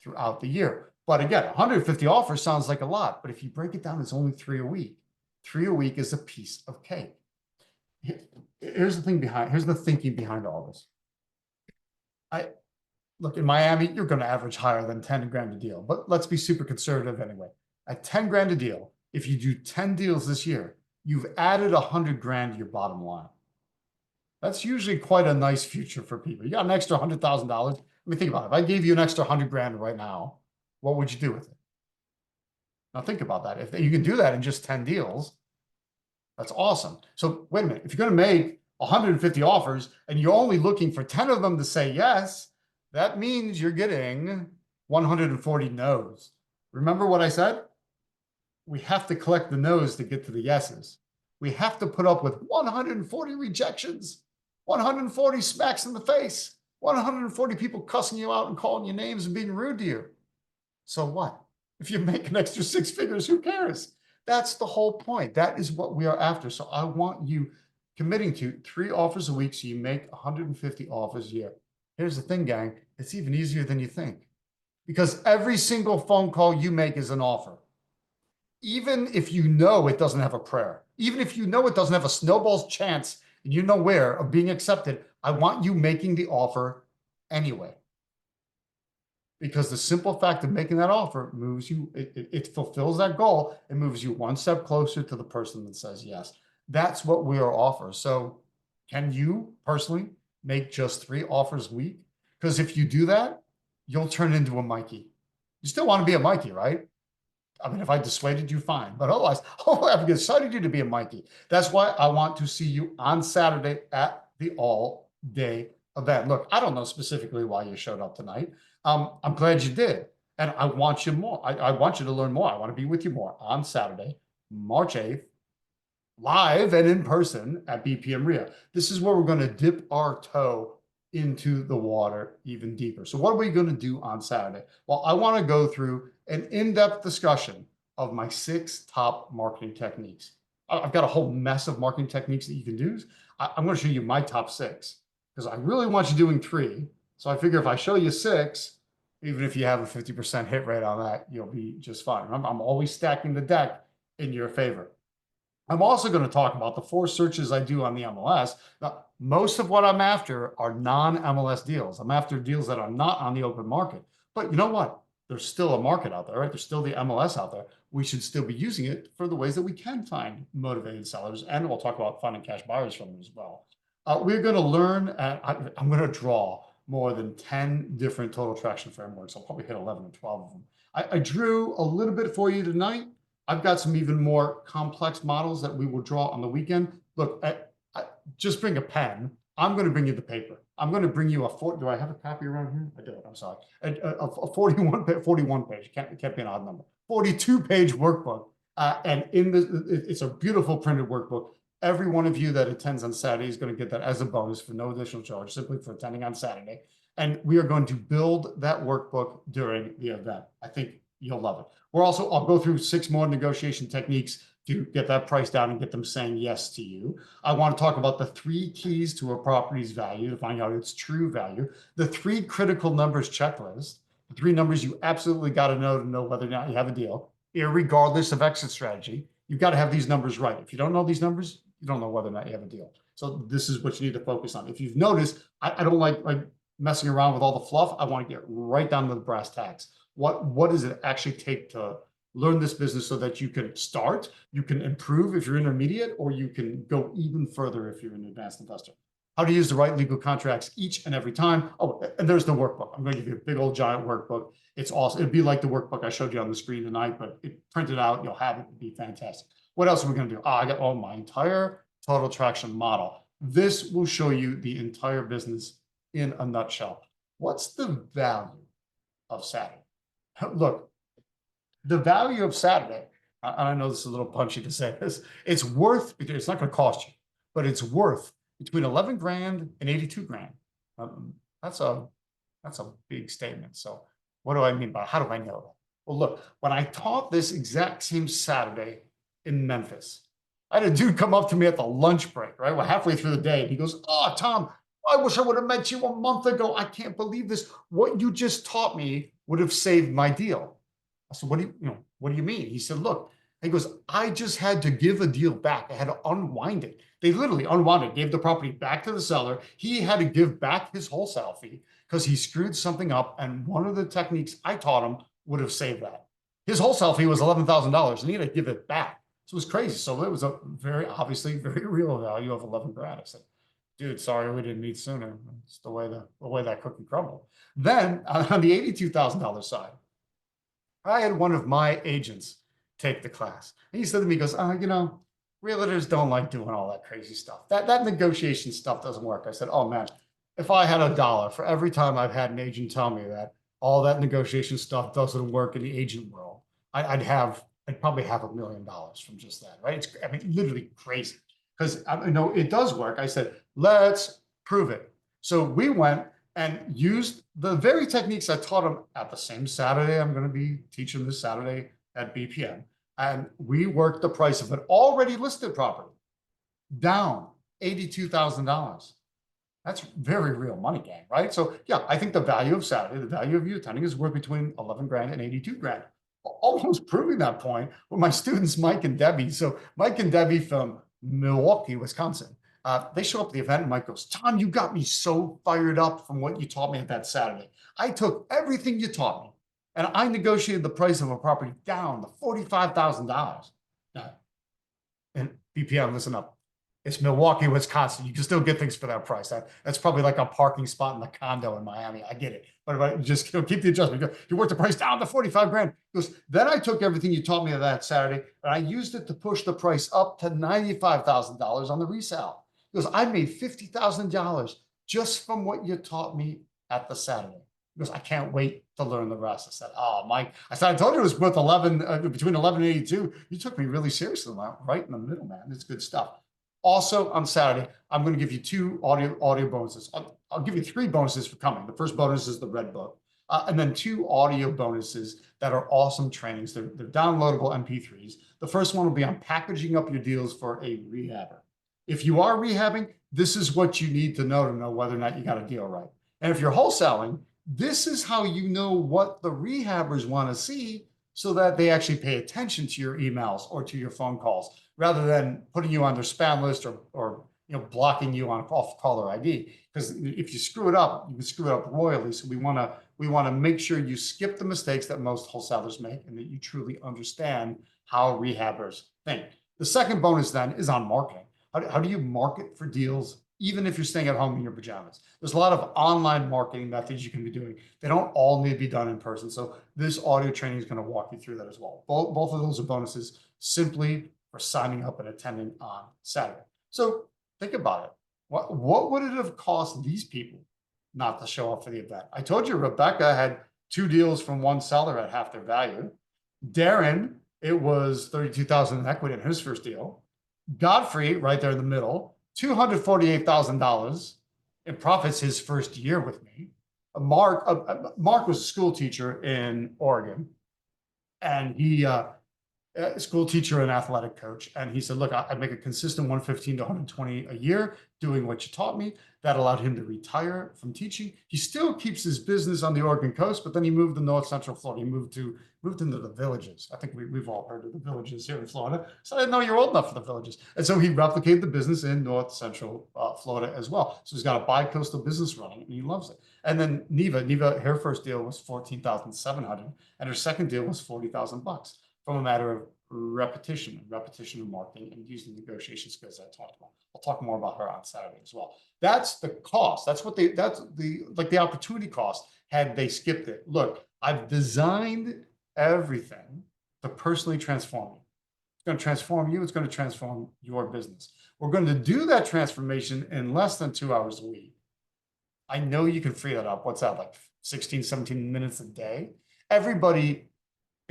throughout the year. But again, 150 offers sounds like a lot, but if you break it down, it's only 3 a week. 3 a week is a piece of cake. Here's the thinking behind all this. Look, in Miami, you're going to average higher than 10 grand a deal, but let's be super conservative anyway. At 10 grand a deal, if you do 10 deals this year, you've added 100 grand to your bottom line. That's usually quite a nice future for people. You got an extra $100,000. Let me think about it. If I gave you an extra 100 grand right now, what would you do with it? Now think about that. If you can do that in just 10 deals, that's awesome. So wait a minute. If you're going to make 150 offers and you're only looking for 10 of them to say yes, that means you're getting 140 no's. Remember what I said? We have to collect the no's to get to the yeses. We have to put up with 140 rejections, 140 smacks in the face, 140 people cussing you out and calling you names and being rude to you. So what? If you make an extra 6 figures, who cares? That's the whole point. That is what we are after. So I want you committing to 3 offers a week so you make 150 offers a year. Here's the thing, gang. It's even easier than you think, because every single phone call you make is an offer. Even if you know it doesn't have a prayer, even if you know it doesn't have a snowball's chance and you're nowhere of being accepted, I want you making the offer anyway. Because the simple fact of making that offer moves you, it fulfills that goal and moves you one step closer to the person that says yes. That's what we are offering. So can you personally make just 3 offers a week? Because if you do that, you'll turn into a Mikey. You still want to be a Mikey, right? I mean, if I dissuaded you, fine. But otherwise, oh, I've decided you to be a Mikey. That's why I want to see you on Saturday at the all-day event. Look, I don't know specifically why you showed up tonight. I'm glad you did. And I want you more. I want you to learn more. I want to be with you more on Saturday, March 8th, live and in person at BPM RIA. This is where we're going to dip our toe into the water even deeper. So what are we going to do on Saturday? Well, I want to go through an in-depth discussion of my 6 top marketing techniques. I've got a whole mess of marketing techniques that you can do. I'm going to show you my top 6 because I really want you doing 3. So I figure if I show you 6, even if you have a 50% hit rate on that, you'll be just fine. I'm always stacking the deck in your favor. I'm also going to talk about the 4 searches I do on the MLS. Now, most of what I'm after are non-MLS deals. I'm after deals that are not on the open market. But you know what? There's still a market out there, right? There's still the MLS out there. We should still be using it for the ways that we can find motivated sellers. And we'll talk about finding cash buyers from them as well. We're going to learn, I'm going to draw more than 10 different total traction frameworks. I'll probably hit 11 or 12 of them. I drew a little bit for you tonight. I've got some even more complex models that we will draw on the weekend. Look, just bring a pen. I'm going to bring you the paper. I'm going to bring you do I have a copy around here? I do. I'm sorry. A 41 page. It can't be an odd number. 42-page workbook. And it's a beautiful printed workbook. Every one of you that attends on Saturday is going to get that as a bonus for no additional charge, simply for attending on Saturday. And we are going to build that workbook during the event. I think you'll love it. I'll go through 6 more negotiation techniques to get that price down and get them saying yes to you. I want to talk about the 3 keys to a property's value to find out its true value, the 3 critical numbers checklist, the 3 numbers you absolutely got to know whether or not you have a deal, irregardless of exit strategy. You've got to have these numbers right. If you don't know these numbers, you don't know whether or not you have a deal. So this is what you need to focus on. If you've noticed, I don't like messing around with all the fluff. I want to get right down to the brass tacks. What does it actually take to learn this business so that you can start, you can improve if you're intermediate, or you can go even further if you're an advanced investor? How to use the right legal contracts each and every time. Oh, and there's the workbook. I'm going to give you a big old giant workbook. It's awesome. It'd be like the workbook I showed you on the screen tonight, but it printed out, you'll have it. It'd be fantastic. What else are we going to do? I got my entire total traction model. This will show you the entire business in a nutshell. What's the value of Saturday? Look, the value of Saturday, and I know this is a little punchy to say this, it's worth, it's not going to cost you, but it's worth between 11 grand and 82 grand. That's a big statement. So what do I mean by, how do I know that? Well, look, when I taught this exact same Saturday in Memphis, I had a dude come up to me at the lunch break, right? We're halfway through the day, and he goes, "Oh, Tom, I wish I would have met you a month ago. I can't believe this. What you just taught me would have saved my deal." I said, what do you mean? He said, look, he goes, I just had to give a deal back. I had to unwind it. They literally unwound it, gave the property back to the seller. He had to give back his wholesale fee because he screwed something up. And one of the techniques I taught him would have saved that. His wholesale fee was $11,000 and he had to give it back. So it was crazy. So it was a obviously very real value of 11 grand. I said, dude, sorry, we didn't meet sooner. It's the way that cookie crumbled. Then on the $82,000 side, I had one of my agents take the class. And he said to me, he goes, realtors don't like doing all that crazy stuff. That negotiation stuff doesn't work. I said, oh man, if I had $1 for every time I've had an agent tell me that all that negotiation stuff doesn't work in the agent world, I'd probably have $1 million from just that, right? It's, literally crazy. Because I know it does work. I said, let's prove it. So we went and used the very techniques I taught them at the same Saturday I'm going to be teaching this Saturday at BPM. And we worked the price of an already listed property down $82,000. That's very real money, gang, right? So yeah, I think the value of Saturday, the value of you attending is worth between 11 grand and 82 grand. Almost proving that point with my students, Mike and Debbie. So Mike and Debbie from Milwaukee, Wisconsin. They show up at the event and Mike goes, Tom, you got me so fired up from what you taught me at that Saturday. I took everything you taught me and I negotiated the price of a property down to $45,000. Now, and BPM, listen up. It's Milwaukee, Wisconsin. You can still get things for that price. That's probably like a parking spot in the condo in Miami. I get it. But if I just keep the adjustment. You work the price down to 45 grand. He goes, then I took everything you taught me that Saturday and I used it to push the price up to $95,000 on the resale. He goes, I made $50,000 just from what you taught me at the Saturday. He goes, I can't wait to learn the rest. I said, oh, Mike, I told you it was worth 11, between 11 and 82. You took me really seriously, right in the middle, man. It's good stuff. Also on Saturday, I'm going to give you 2 audio bonuses. I'll give you 3 bonuses for coming. The first bonus is the red book, and then 2 audio bonuses that are awesome trainings. They're downloadable MP3s. The first one will be on packaging up your deals for a rehabber. If you are rehabbing, this is what you need to know whether or not you got a deal right. And if you're wholesaling, this is how you know what the rehabbers want to see so that they actually pay attention to your emails or to your phone calls, rather than putting you on their spam list or blocking you on off caller ID. Because if you screw it up, you can screw it up royally. So we want to make sure you skip the mistakes that most wholesalers make and that you truly understand how rehabbers think. The second bonus then is on marketing. How do you market for deals even if you're staying at home in your pajamas? There's a lot of online marketing methods you can be doing. They don't all need to be done in person. So this audio training is going to walk you through that as well. Both of those are bonuses simply for signing up and attending on Saturday. So think about it. What would it have cost these people not to show up for the event? I told you Rebecca had 2 deals from one seller at half their value. Darren, it was $32,000 in equity in his first deal. Godfrey, right there in the middle, $248,000 in profits his first year with me. Mark was a school teacher in Oregon, and he a school teacher and athletic coach. And he said, look, I make a consistent 115 to 120 a year doing what you taught me. That allowed him to retire from teaching. He still keeps his business on the Oregon coast, but then he moved to North Central Florida. He moved into the Villages. I think we've all heard of the Villages here in Florida. So I didn't know you're old enough for the Villages. And so he replicated the business in North Central Florida as well. So he's got a bi-coastal business running and he loves it. And then Neva, her first deal was $14,700 and her second deal was $40,000 from a matter of repetition of marketing and using negotiation skills I talked about. I'll talk more about her on Saturday as well. That's the cost. That's the opportunity cost had they skipped it. Look, I've designed everything to personally transform you. It's going to transform you. It's going to transform your business. We're going to do that transformation in less than 2 hours a week. I know you can free that up. What's that, like 16, 17 minutes a day? Everybody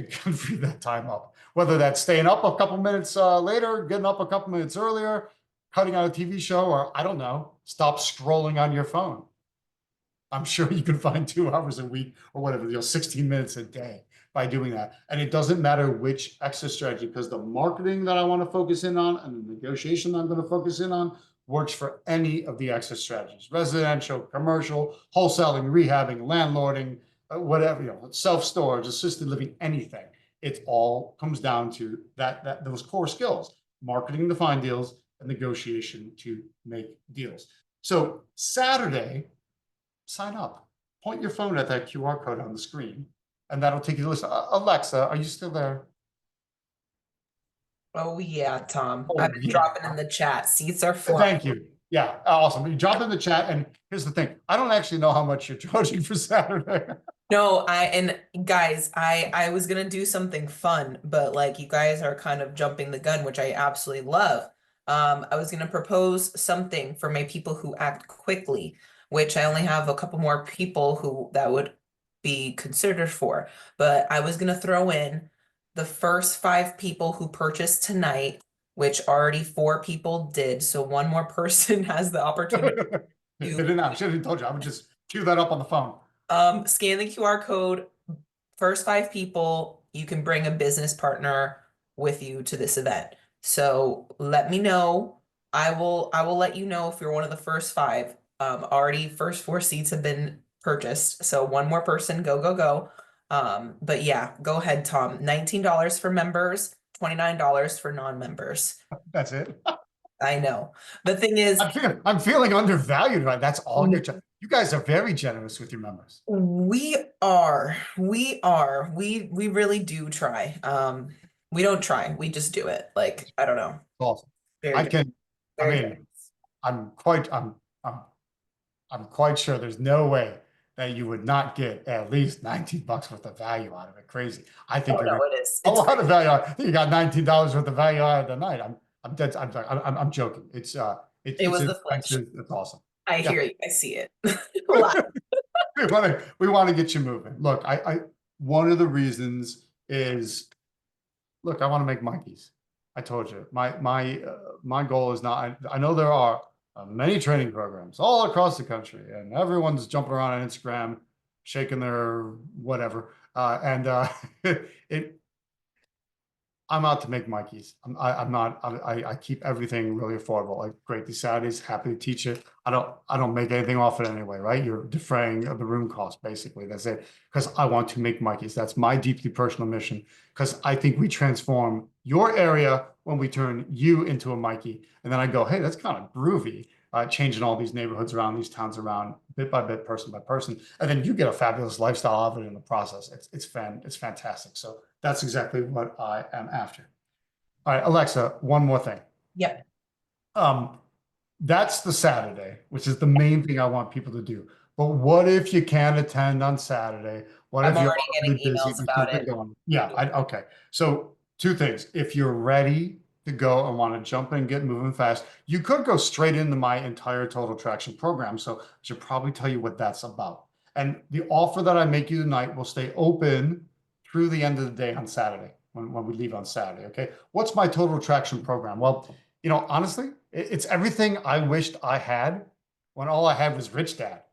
can free that time up, whether that's staying up a couple minutes later, getting up a couple minutes earlier, cutting out a TV show, or I don't know, stop scrolling on your phone. I'm sure you can find 2 hours a week or whatever, 16 minutes a day by doing that. And it doesn't matter which exit strategy, because the marketing that I want to focus in on and the negotiation I'm going to focus in on works for any of the exit strategies: residential, commercial, wholesaling, rehabbing, landlording, whatever, self-storage, assisted living, anything. It all comes down to those core skills: marketing to find deals and negotiation to make deals. So Saturday, sign up. Point your phone at that QR code on the screen, and that'll take you to listen. Alexa, are you still there? Oh yeah, Tom. Oh, I've been yeah. dropping in the chat. Seats are flying. Thank you. Yeah, awesome. You drop in the chat, and here's the thing: I don't actually know how much you're charging for Saturday. No, and guys, I was gonna do something fun, but like you guys are kind of jumping the gun, which I absolutely love. I was gonna propose something for my people who act quickly, which I only have a couple more people who that would be considered for. But I was gonna throw in the first 5 people who purchased tonight, which already 4 people did. So one more person has the opportunity. I didn't know. I should have told you. I would just cue that up on the phone. Scan the QR code. First 5 people, you can bring a business partner with you to this event. So let me know. I will let you know if you're one of the first 5. Already first 4 seats have been purchased. So one more person, go. But yeah, go ahead, Tom. $19 for members, $29 for non-members. That's it. I know. The thing is, I'm feeling undervalued, right? That's all you guys are very generous with your members. we really do try. We don't try, we just do it. Like, I don't know. Awesome. Very I good. I Very mean, nice. I'm quite sure there's no way that you would not get at least 19 bucks worth of value out of it. Crazy. I Oh, think you're no, gonna it is. a It's lot great. of value. I think you got $19 worth of value out of the night. I'm dead. I'm joking. It It's was the flinch. expensive. It's awesome. I Yeah. hear you. I see it. A lot. We want to get you moving. Look, one of the reasons is, look, I want to make monkeys. I told you, my goal is not. I know there are many training programs all across the country, and everyone's jumping around on Instagram, shaking their whatever, and it. I'm out to make monkeys. I'm not. I keep everything really affordable. Like great these Saturdays, happy to teach it. I don't make anything off it anyway, right? You're defraying the room cost basically. That's it. Because I want to make monkeys. That's my deeply personal mission. Because I think we transform your area when we turn you into a Mikey, and then I go, hey, that's kind of groovy. Changing all these neighborhoods around, these towns around, bit by bit, person by person, and then you get a fabulous lifestyle of it in the process. It's fantastic. So that's exactly what I am after. All right, Alexa, one more thing. Yep. Um, that's the Saturday, which is the main thing I want people to do. But what if you can't attend on Saturday? What I'm if you're already really getting busy? emails There's about something it. going. Yeah, okay. So two things. If you're ready to go and want to jump in and get moving fast, you could go straight into my entire Total Traction program. So I should probably tell you what that's about. And the offer that I make you tonight will stay open through the end of the day on Saturday when we leave on Saturday. Okay. What's my Total Traction program? Well, honestly, it's everything I wished I had when all I had was Rich Dad.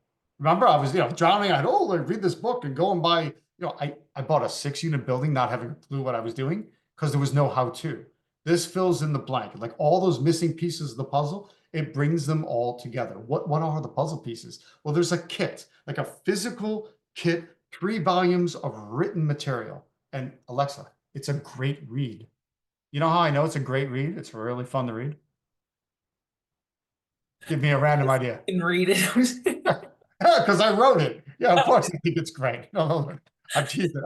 Remember, I was, drowning. Like read this book and go and buy, I bought a 6-unit building, not having a clue what I was doing because there was no how to. This fills in the blank. Like all those missing pieces of the puzzle, it brings them all together. What are the puzzle pieces? Well, there's a kit, like a physical kit, 3 volumes of written material. And Alexa, it's a great read. You know how I know it's a great read? It's really fun to read. Give me a random idea. You can read it. Because I wrote it. Yeah, of course I think it's great. No, I'm teasing.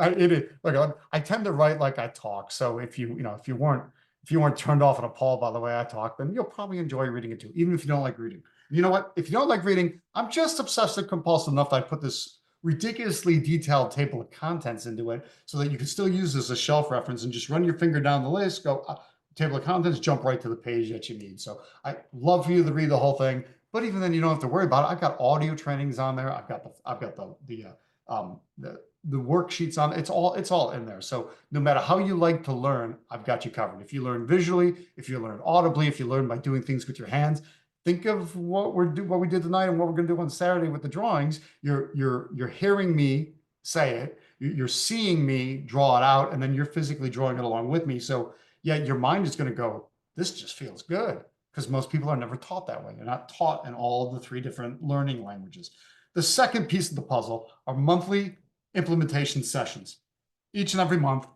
Look, I tend to write like I talk. So if you weren't turned off and appalled by the way I talk, then you'll probably enjoy reading it too, even if you don't like reading. You know what? If you don't like reading, I'm just obsessive compulsive enough that I put this ridiculously detailed table of contents into it so that you can still use this as a shelf reference and just run your finger down the list, go table of contents, jump right to the page that you need. So I love for you to read the whole thing. But even then, you don't have to worry about it. I've got audio trainings on there. I've got the worksheets on. It's all in there. So no matter how you like to learn, I've got you covered. If you learn visually, if you learn audibly, if you learn by doing things with your hands, think of what we did tonight and what we're going to do on Saturday with the drawings. You're hearing me say it. You're seeing me draw it out, and then you're physically drawing it along with me. So yeah, your mind is going to go, this just feels good. Because most people are never taught that way. They're not taught in all the 3 different learning languages. The second piece of the puzzle are monthly implementation sessions. Each and every month,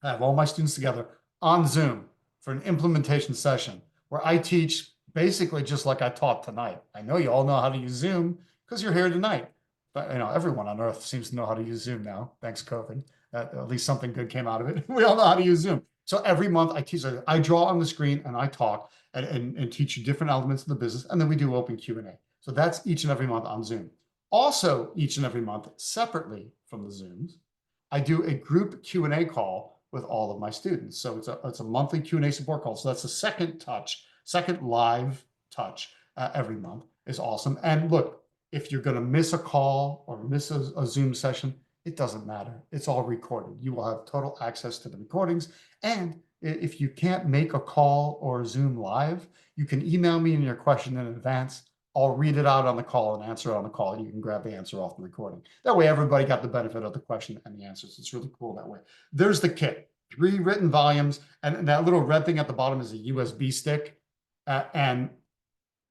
I have all my students together on Zoom for an implementation session where I teach basically just like I taught tonight. I know you all know how to use Zoom because you're here tonight. But everyone on earth seems to know how to use Zoom now, thanks COVID. At least something good came out of it. We all know how to use Zoom. So every month I teach, I draw on the screen and I talk and teach you different elements of the business. And then we do open Q&A. So that's each and every month on Zoom. Also, each and every month, separately from the Zooms, I do a group Q&A call with all of my students. So it's a monthly Q&A support call. So that's the second live touch every month is awesome. And look, if you're going to miss a call or miss a Zoom session, it doesn't matter. It's all recorded. You will have total access to the recordings. And if you can't make a call or Zoom live, you can email me in your question in advance. I'll read it out on the call and answer it on the call. And you can grab the answer off the recording. That way, everybody got the benefit of the question and the answers. It's really cool that way. There's the kit, 3 written volumes. And that little red thing at the bottom is a USB stick. And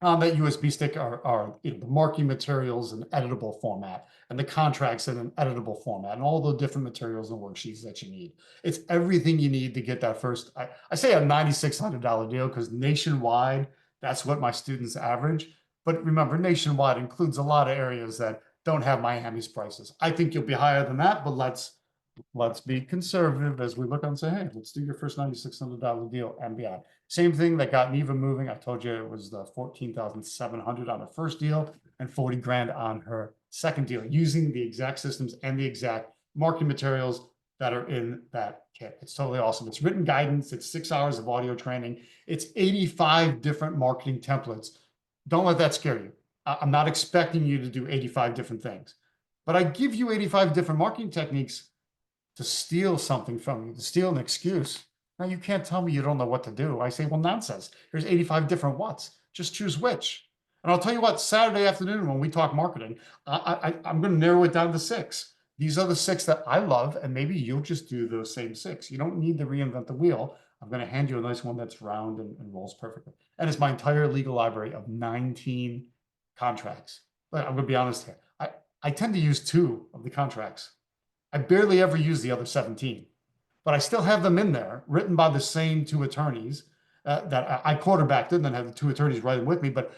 on that USB stick are the marking materials in editable format and the contracts in an editable format and all the different materials and worksheets that you need. It's everything you need to get that first, I say a $9,600 deal because nationwide, that's what my students average. But remember, nationwide includes a lot of areas that don't have Miami's prices. I think you'll be higher than that, but let's be conservative as we look and say, hey, let's do your first $9,600 deal and beyond. Same thing that got Neva moving. I told you it was the 14,700 on her first deal and 40 grand on her second deal, using the exact systems and the exact marketing materials that are in that kit. It's totally awesome. It's written guidance. It's 6 hours of audio training. It's 85 different marketing templates. Don't let that scare you. I'm not expecting you to do 85 different things, but I give you 85 different marketing techniques to steal something from you, to steal an excuse. Now you can't tell me you don't know what to do. I say, well, nonsense. There's 85 different whats. Just choose which. And I'll tell you what, Saturday afternoon when we talk marketing, I'm going to narrow it down to 6. These are the 6 that I love, and maybe you'll just do those same 6. You don't need to reinvent the wheel. I'm going to hand you a nice one that's round and rolls perfectly. And it's my entire legal library of 19 contracts. But I'm going to be honest here. I tend to use 2 of the contracts. I barely ever use the other 17, but I still have them in there, written by the same 2 attorneys that I quarterbacked and then have the 2 attorneys writing with me. But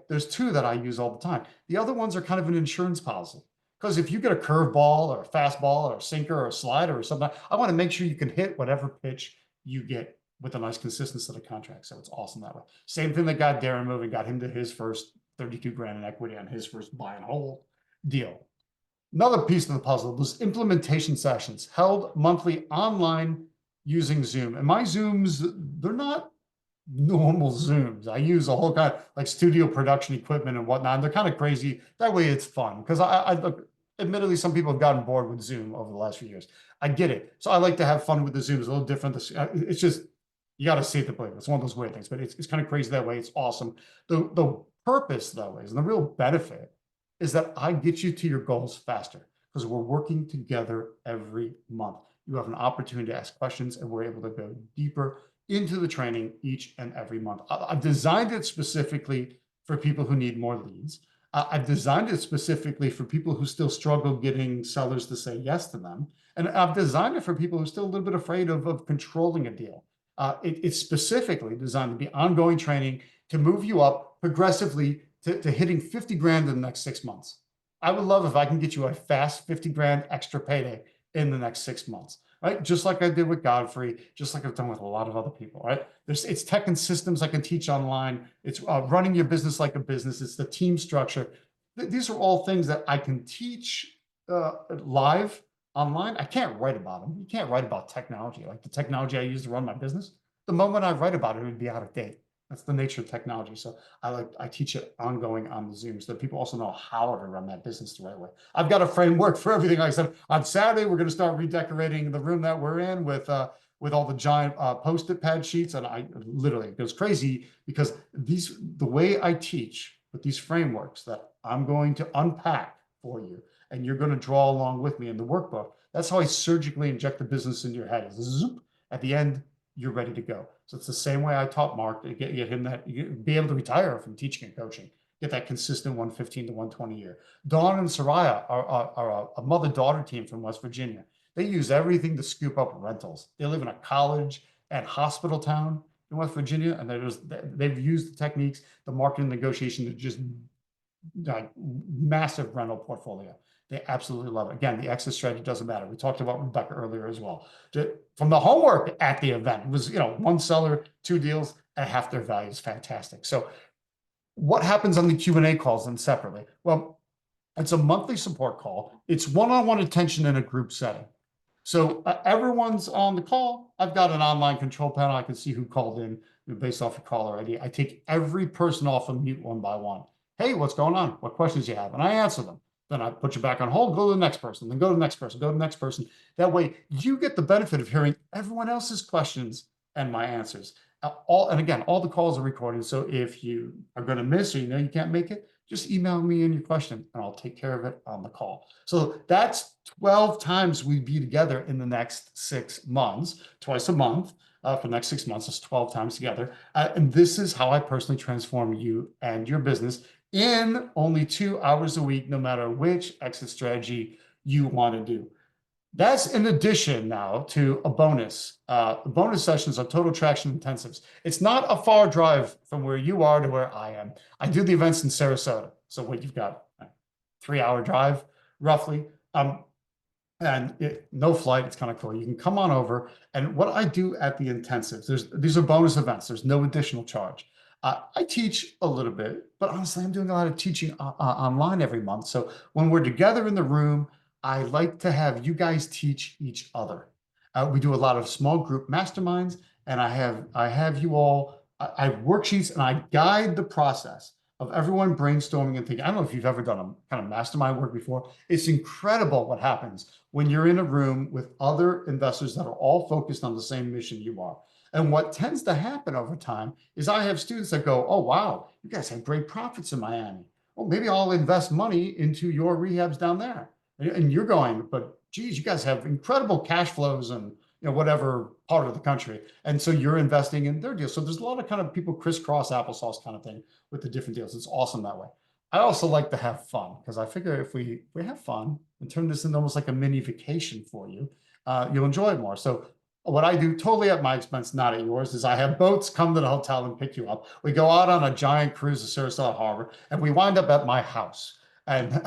there's 2 that I use all the time. The other ones are kind of an insurance policy, because if you get a curveball or a fastball or a sinker or a slider or something, I want to make sure you can hit whatever pitch you get with a nice consistent set of contracts. So it's awesome that way. Same thing that got Darren moving, got him to his first 32 grand in equity on his first buy and hold deal. Another piece of the puzzle was implementation sessions held monthly online using Zoom. And my Zooms, they're not normal Zooms. I use a whole kind of like studio production equipment and whatnot. And they're kind of crazy. That way it's fun. Because I look, admittedly, some people have gotten bored with Zoom over the last few years. I get it. So I like to have fun with the Zooms. It's a little different. It's just, you got to see it to believe it. It's one of those weird things, but it's kind of crazy that way. It's awesome. The purpose, though, is, and the real benefit is that I get you to your goals faster because we're working together every month. You have an opportunity to ask questions, and we're able to go deeper into the training each and every month. I've designed it specifically for people who need more leads. I've designed it specifically for people who still struggle getting sellers to say yes to them. And I've designed it for people who are still a little bit afraid of controlling a deal. It's specifically designed to be ongoing training to move you up progressively to hitting 50 grand in the next 6 months. I would love if I can get you a fast 50 grand extra payday in the next 6 months, right? Just like I did with Godfrey, just like I've done with a lot of other people, right? It's tech and systems I can teach online. It's running your business like a business. It's the team structure. These are all things that I can teach live online. I can't write about them. You can't write about technology, like the technology I use to run my business. The moment I write about it, it would be out of date. That's the nature of technology. So I teach it ongoing on the Zoom so that people also know how to run that business the right way. I've got a framework for everything. Like I said, on Saturday, we're going to start redecorating the room that we're in with all the giant Post-it pad sheets. And I literally, it goes crazy because the way I teach with these frameworks that I'm going to unpack for you, and you're going to draw along with me in the workbook. That's how I surgically inject the business into your head. Zoop, at the end, you're ready to go. So it's the same way I taught Mark to get him that, be able to retire from teaching and coaching, get that consistent 115 to 120 a year. Dawn and Soraya are a mother-daughter team from West Virginia. They use everything to scoop up rentals. They live in a college and hospital town in West Virginia, and they've used the techniques, the marketing negotiation to just massive rental portfolio. They absolutely love it. Again, the exit strategy doesn't matter. We talked about Rebecca earlier as well. From the homework at the event, it was 1 seller, 2 deals at half their value is fantastic. So what happens on the Q&A calls then separately? Well, it's a monthly support call. It's one-on-one attention in a group setting. So everyone's on the call. I've got an online control panel. I can see who called in based off your caller ID. I take every person off of mute one by one. Hey, what's going on? What questions you have? And I answer them. Then I put you back on hold, go to the next person, then go to the next person, go to the next person. That way you get the benefit of hearing everyone else's questions and my answers. And again, all the calls are recorded. So if you are going to miss or you can't make it, just email me in your question and I'll take care of it on the call. So that's 12 times we'd be together in the next 6 months, twice a month. For the next 6 months, it's 12 times together. And this is how I personally transform you and your business in only 2 hours a week, no matter which exit strategy you want to do. That's in addition now to a bonus. Bonus sessions are Total Traction Intensives. It's not a far drive from where you are to where I am. I do the events in Sarasota. So what you've got, a 3-hour drive, roughly. and no flight. It's kind of cool. You can come on over. And what I do at the intensives, these are bonus events. There's no additional charge. I teach a little bit, but honestly, I'm doing a lot of teaching online every month. So when we're together in the room, I like to have you guys teach each other. We do a lot of small group masterminds, and I have you all. I have worksheets, and I guide the process of everyone brainstorming and thinking. I don't know if you've ever done a kind of mastermind work before. It's incredible what happens when you're in a room with other investors that are all focused on the same mission you are. And what tends to happen over time is I have students that go, oh, wow, you guys have great profits in Miami. Oh, maybe I'll invest money into your rehabs down there. And you're going, but geez, you guys have incredible cash flows and whatever part of the country. And so you're investing in their deals. So there's a lot of kind of people crisscross applesauce kind of thing with the different deals. It's awesome that way. I also like to have fun because I figure if we have fun and turn this into almost like a mini vacation for you, you'll enjoy it more. So what I do totally at my expense, not at yours, is I have boats come to the hotel and pick you up. We go out on a giant cruise to Sarasota Harbor, and we wind up at my house. And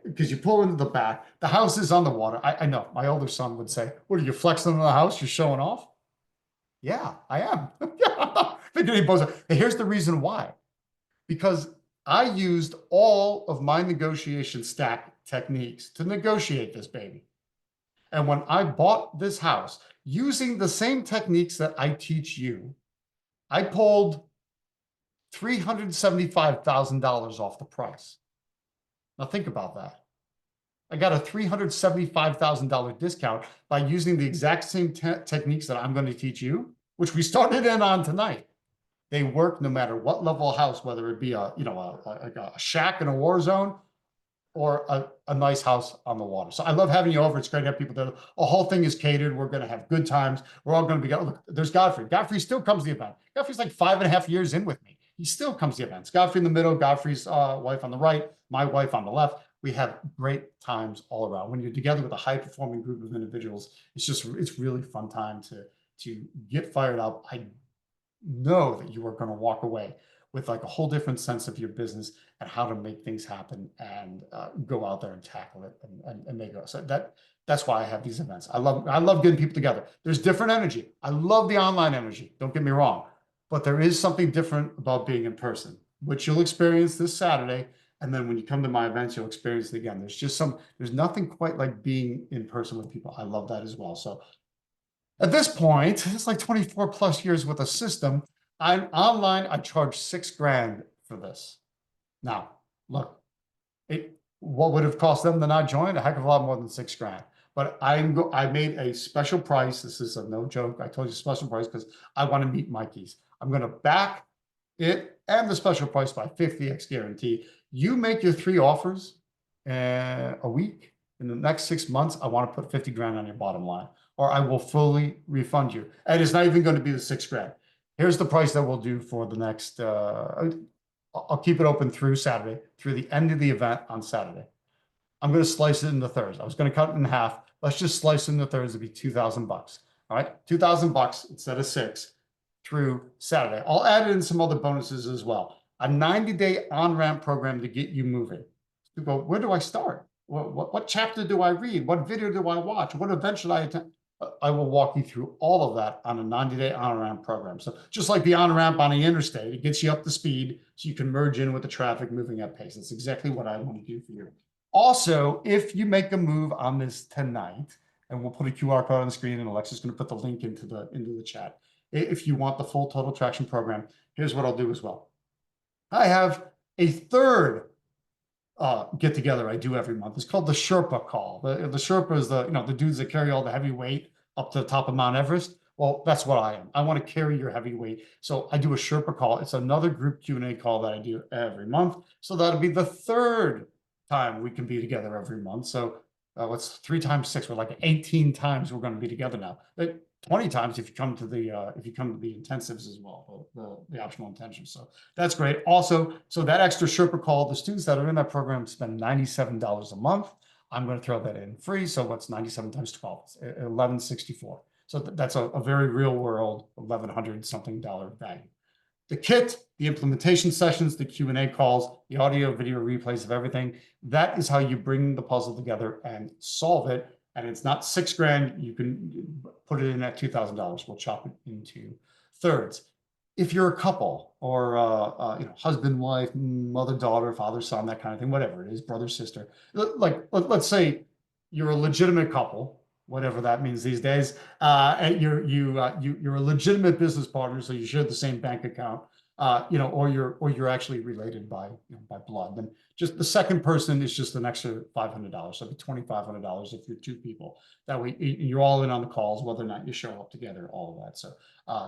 because you pull into the back, the house is on the water. I know my older son would say, "What are you flexing in the house? You're showing off." Yeah, I am. Here's the reason why. Because I used all of my negotiation stack techniques to negotiate this baby. And when I bought this house using the same techniques that I teach you, I pulled $375,000 off the price. Now think about that. I got a $375,000 discount by using the exact same techniques that I'm going to teach you, which we started in on tonight. They work no matter what level of house, whether it be a shack in a war zone or a nice house on the water. So I love having you over. It's great to have people there. The whole thing is catered. We're going to have good times. We're all going to be, look, there's Godfrey. Godfrey still comes to the event. Godfrey's like 5.5 years in with me. He still comes to the events. Godfrey in the middle, Godfrey's wife on the right, my wife on the left. We have great times all around. When you're together with a high performing group of individuals, it's really fun time to get fired up. I know that you are going to walk away with like a whole different sense of your business and how to make things happen and go out there and tackle it and make it. So that's why I have these events. I love getting people together. There's different energy. I love the online energy. Don't get me wrong, but there is something different about being in person, which you'll experience this Saturday. And then when you come to my events, you'll experience it again. There's nothing quite like being in person with people. I love that as well. So at this point, it's like 24 plus years with a system. I'm online. I charge $6,000 for this. Now, look, what would have cost them to not join? A heck of a lot more than $6,000. But I made a special price. This is a no joke. I told you special price because I want to meet Mikey's. I'm going to back it and the special price by 50x guarantee. You make your 3 offers a week. In the next 6 months, I want to put $50,000 on your bottom line, or I will fully refund you. And it's not even going to be the $6,000. Here's the price that we'll do for the next, I'll keep it open through Saturday, through the end of the event on Saturday. I'm going to slice it into thirds. I was going to cut it in half. Let's just slice it into thirds. It'd be $2,000. All right, $2,000 instead of 6 through Saturday. I'll add in some other bonuses as well. A 90-day on-ramp program to get you moving. You go, where do I start? What chapter do I read? What video do I watch? What event should I attend? I will walk you through all of that on a 90-day on-ramp program. So just like the on-ramp on the interstate, it gets you up to speed so you can merge in with the traffic moving at pace. That's exactly what I want to do for you. Also, if you make a move on this tonight, and we'll put a QR code on the screen, and Alexa's going to put the link into the chat. If you want the full Total Traction program, here's what I'll do as well. I have a third get together I do every month. It's called the Sherpa call. The Sherpa is the dudes that carry all the heavy weight up to the top of Mount Everest. Well, that's what I am. I want to carry your heavy weight. So I do a Sherpa call. It's another group Q&A call that I do every month. So that'll be the third time we can be together every month. So what's 3 times 6? We're like 18 times we're going to be together now. 20 times if you come to the intensives as well, the optional intensives. So that's great. Also, so that extra Sherpa call, the students that are in that program spend $97 a month. I'm going to throw that in free. So what's 97 times 12? It's $1,164. So that's a very real world $1,100 something value. the kit, the implementation sessions, the Q&A calls, the audio, video replays of everything. That is how you bring the puzzle together and solve it. And it's not $6,000. You can put it in at $2,000. We'll chop it into thirds. If you're a couple or husband, wife, mother, daughter, father, son, that kind of thing, whatever it is, brother, sister. Let's say you're a legitimate couple, whatever that means these days, and you're a legitimate business partner, so you share the same bank account, or you're actually related by by blood. Then just the second person is just an extra $500, so it'd be $2,500 if you're two people. That way you're all in on the calls, whether or not you show up together, all of that. So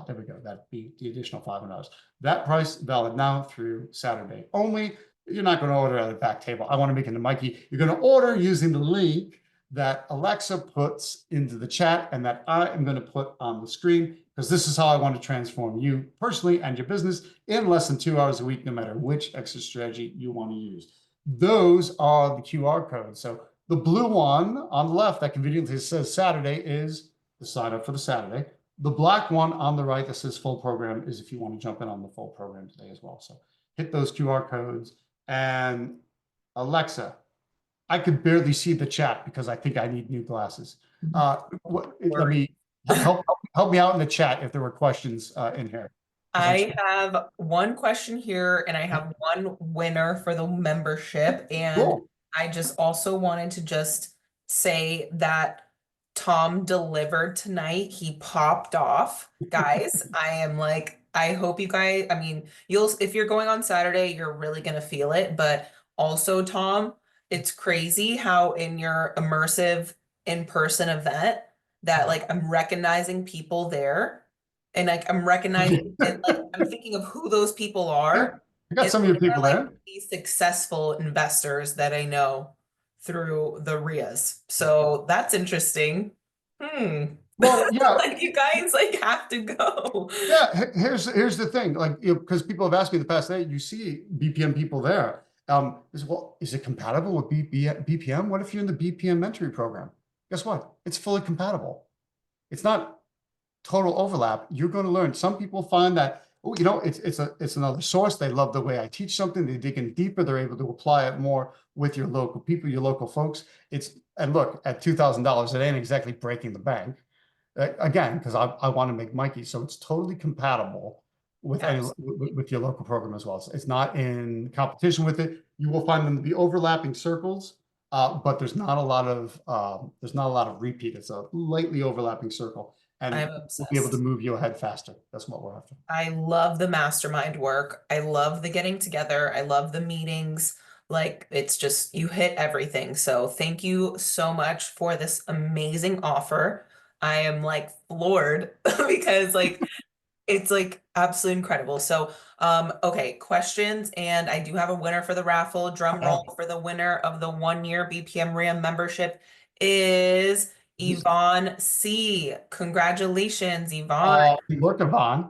there we go. That'd be the additional $500. That price valid now through Saturday only. You're not going to order at a back table. I want to make it to Mikey. You're going to order using the link that Alexa puts into the chat and that I am going to put on the screen, because this is how I want to transform you personally and your business in less than 2 hours a week, no matter which exit strategy you want to use. Those are the QR codes. So the blue one on the left that conveniently says Saturday is the sign up for the Saturday. The black one on the right that says full program is if you want to jump in on the full program today as well. So hit those QR codes. And Alexa, I could barely see the chat because I think I need new glasses. Let me help me out in the chat if there were questions in here. I have one question here and I have one winner for the membership. And Cool. I just also wanted to just say that Tom delivered tonight. He popped off. Guys, I hope you guys, I mean, if you're going on Saturday, you're really going to feel it. But also, Tom, it's crazy how in your immersive in-person event that I'm recognizing people there. And I'm recognizing and I'm thinking of who those people are. I got some of your people there. These successful investors that I know through the RIAs. So that's interesting. Well, yeah. You guys have to go. Yeah, here's the thing, because people have asked me the past day, you see BPM people there. Is it compatible with BPM? What if you're in the BPM mentoring program? Guess what? It's fully compatible. It's not total overlap. You're going to learn. Some people find that, it's another source. They love the way I teach something. They dig in deeper. They're able to apply it more with your local people, your local folks. And look, at $2,000, it ain't exactly breaking the bank. Again, because I want to make Mikey, so it's totally compatible with with your local program as well. It's not in competition with it. You will find them to be overlapping circles, but there's not a lot of repeat. It's a lightly overlapping circle, and we'll be able to move you ahead faster. That's what we're after. I love the mastermind work. I love the getting together. I love the meetings. It's just, you hit everything. So thank you so much for this amazing offer. I am floored because it's absolutely incredible. So okay, questions, and I do have a winner for the raffle. Drum roll for the winner of the 1-year BPM RIA membership is Yvonne C. Congratulations, Yvonne. Good work, Yvonne.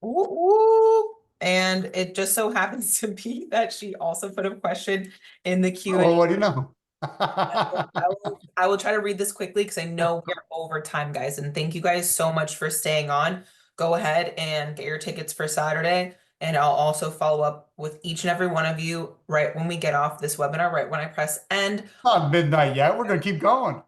Ooh. And it just so happens to be that she also put a question in the Q&A. Oh, what do you know? I will try to read this quickly because I know we're over time, guys. And thank you guys so much for staying on. Go ahead and get your tickets for Saturday. And I'll also follow up with each and every one of you right when we get off this webinar, right when I press end. Not midnight yet. We're going to keep going.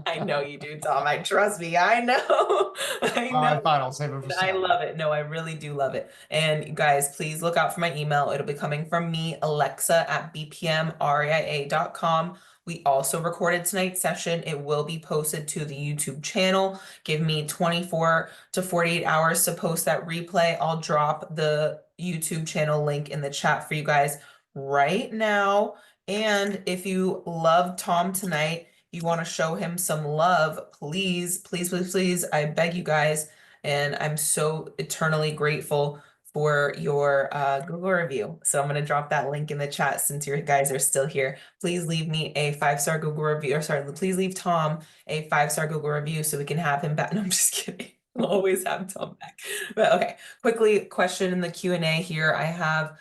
I know you do, Tom. Trust me. I know. I know. All right, fine. I'll save it for Saturday. I love it. No, I really do love it. And you guys, please look out for my email. It'll be coming from me, Alexa at bpmria.com. We also recorded tonight's session. It will be posted to the YouTube channel. Give me 24 to 48 hours to post that replay. I'll drop the YouTube channel link in the chat for you guys right now. And if you love Tom tonight, you want to show him some love, please, please, please, please, I beg you guys. And I'm so eternally grateful for your Google review. So I'm going to drop that link in the chat since you guys are still here. Please leave me a 5-star Google review, or sorry, please leave Tom a 5-star Google review so we can have him back. No, I'm just kidding. We'll always have Tom back. But okay, quickly, question in the Q&A here. I have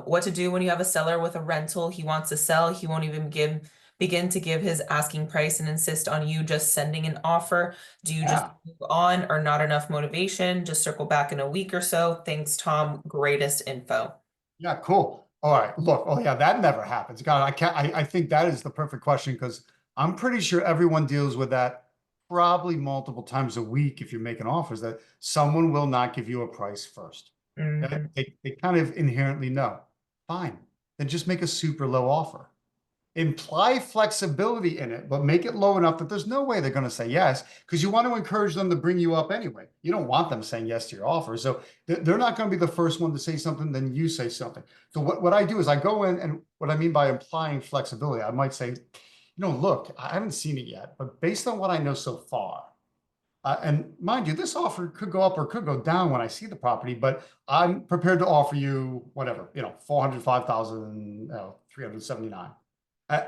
what to do when you have a seller with a rental. He wants to sell. He won't even begin to give his asking price and insist on you just sending an offer? Do you just Yeah. move on or not enough motivation? Just circle back in a week or so. Thanks, Tom. Greatest info. Yeah, cool. All right, look, oh yeah, that never happens. God, I can't, I think that is the perfect question because I'm pretty sure everyone deals with that probably multiple times a week if you're making offers that someone will not give you a price first. Okay? Mhm. They kind of inherently know. Fine, then just make a super low offer. Imply flexibility in it, but make it low enough that there's no way they're going to say yes because you want to encourage them to bring you up anyway. You don't want them saying yes to your offer. So they're not going to be the first one to say something, then you say something. So what I do is I go in, and what I mean by implying flexibility, I might say, look, I haven't seen it yet, but based on what I know so far, and mind you, this offer could go up or could go down when I see the property, but I'm prepared to offer you whatever, 405,379. Uh,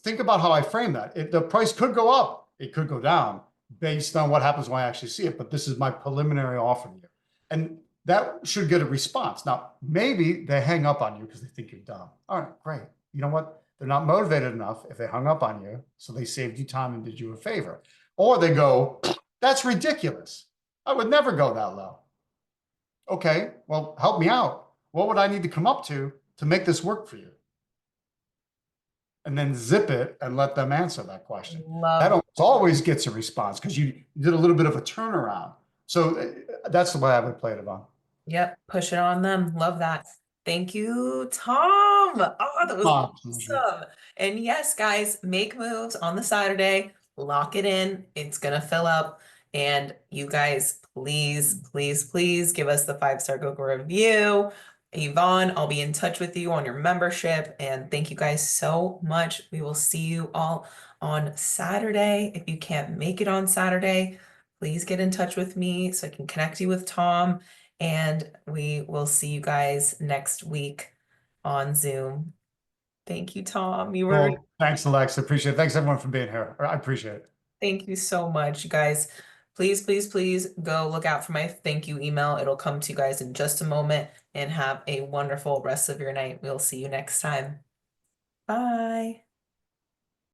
think about how I frame that. The price could go up, it could go down based on what happens when I actually see it. But this is my preliminary offer to you. And that should get a response. Now, maybe they hang up on you because they think you're dumb. All right, great. You know what? They're not motivated enough if they hung up on you. So they saved you time and did you a favor. Or they go, that's ridiculous. I would never go that low. Okay, well, help me out. What would I need to come up to make this work for you? And then zip it and let them answer that question. That Love. always gets a response because you did a little bit of a turnaround. So that's the way I would play it, Yvonne. Yep, push it on them. Love that. Thank you, Tom. Oh, that was Ah, pleasure. awesome. And yes, guys, make moves on the Saturday. Lock it in. It's gonna fill up. And you guys, please, please, please give us the 5-star Google review. Yvonne, I'll be in touch with you on your membership. And thank you guys so much. We will see you all on Saturday. If you can't make it on Saturday, please get in touch with me so I can connect you with Tom. And we will see you guys next week on Zoom. Thank you, Tom. You were, Well, thanks, Alexa. Appreciate it. Thanks, everyone, for being here. I appreciate it. thank you so much, you guys. Please, please, please go look out for my thank you email. It'll come to you guys in just a moment, and have a wonderful rest of your night. We'll see you next time. Bye.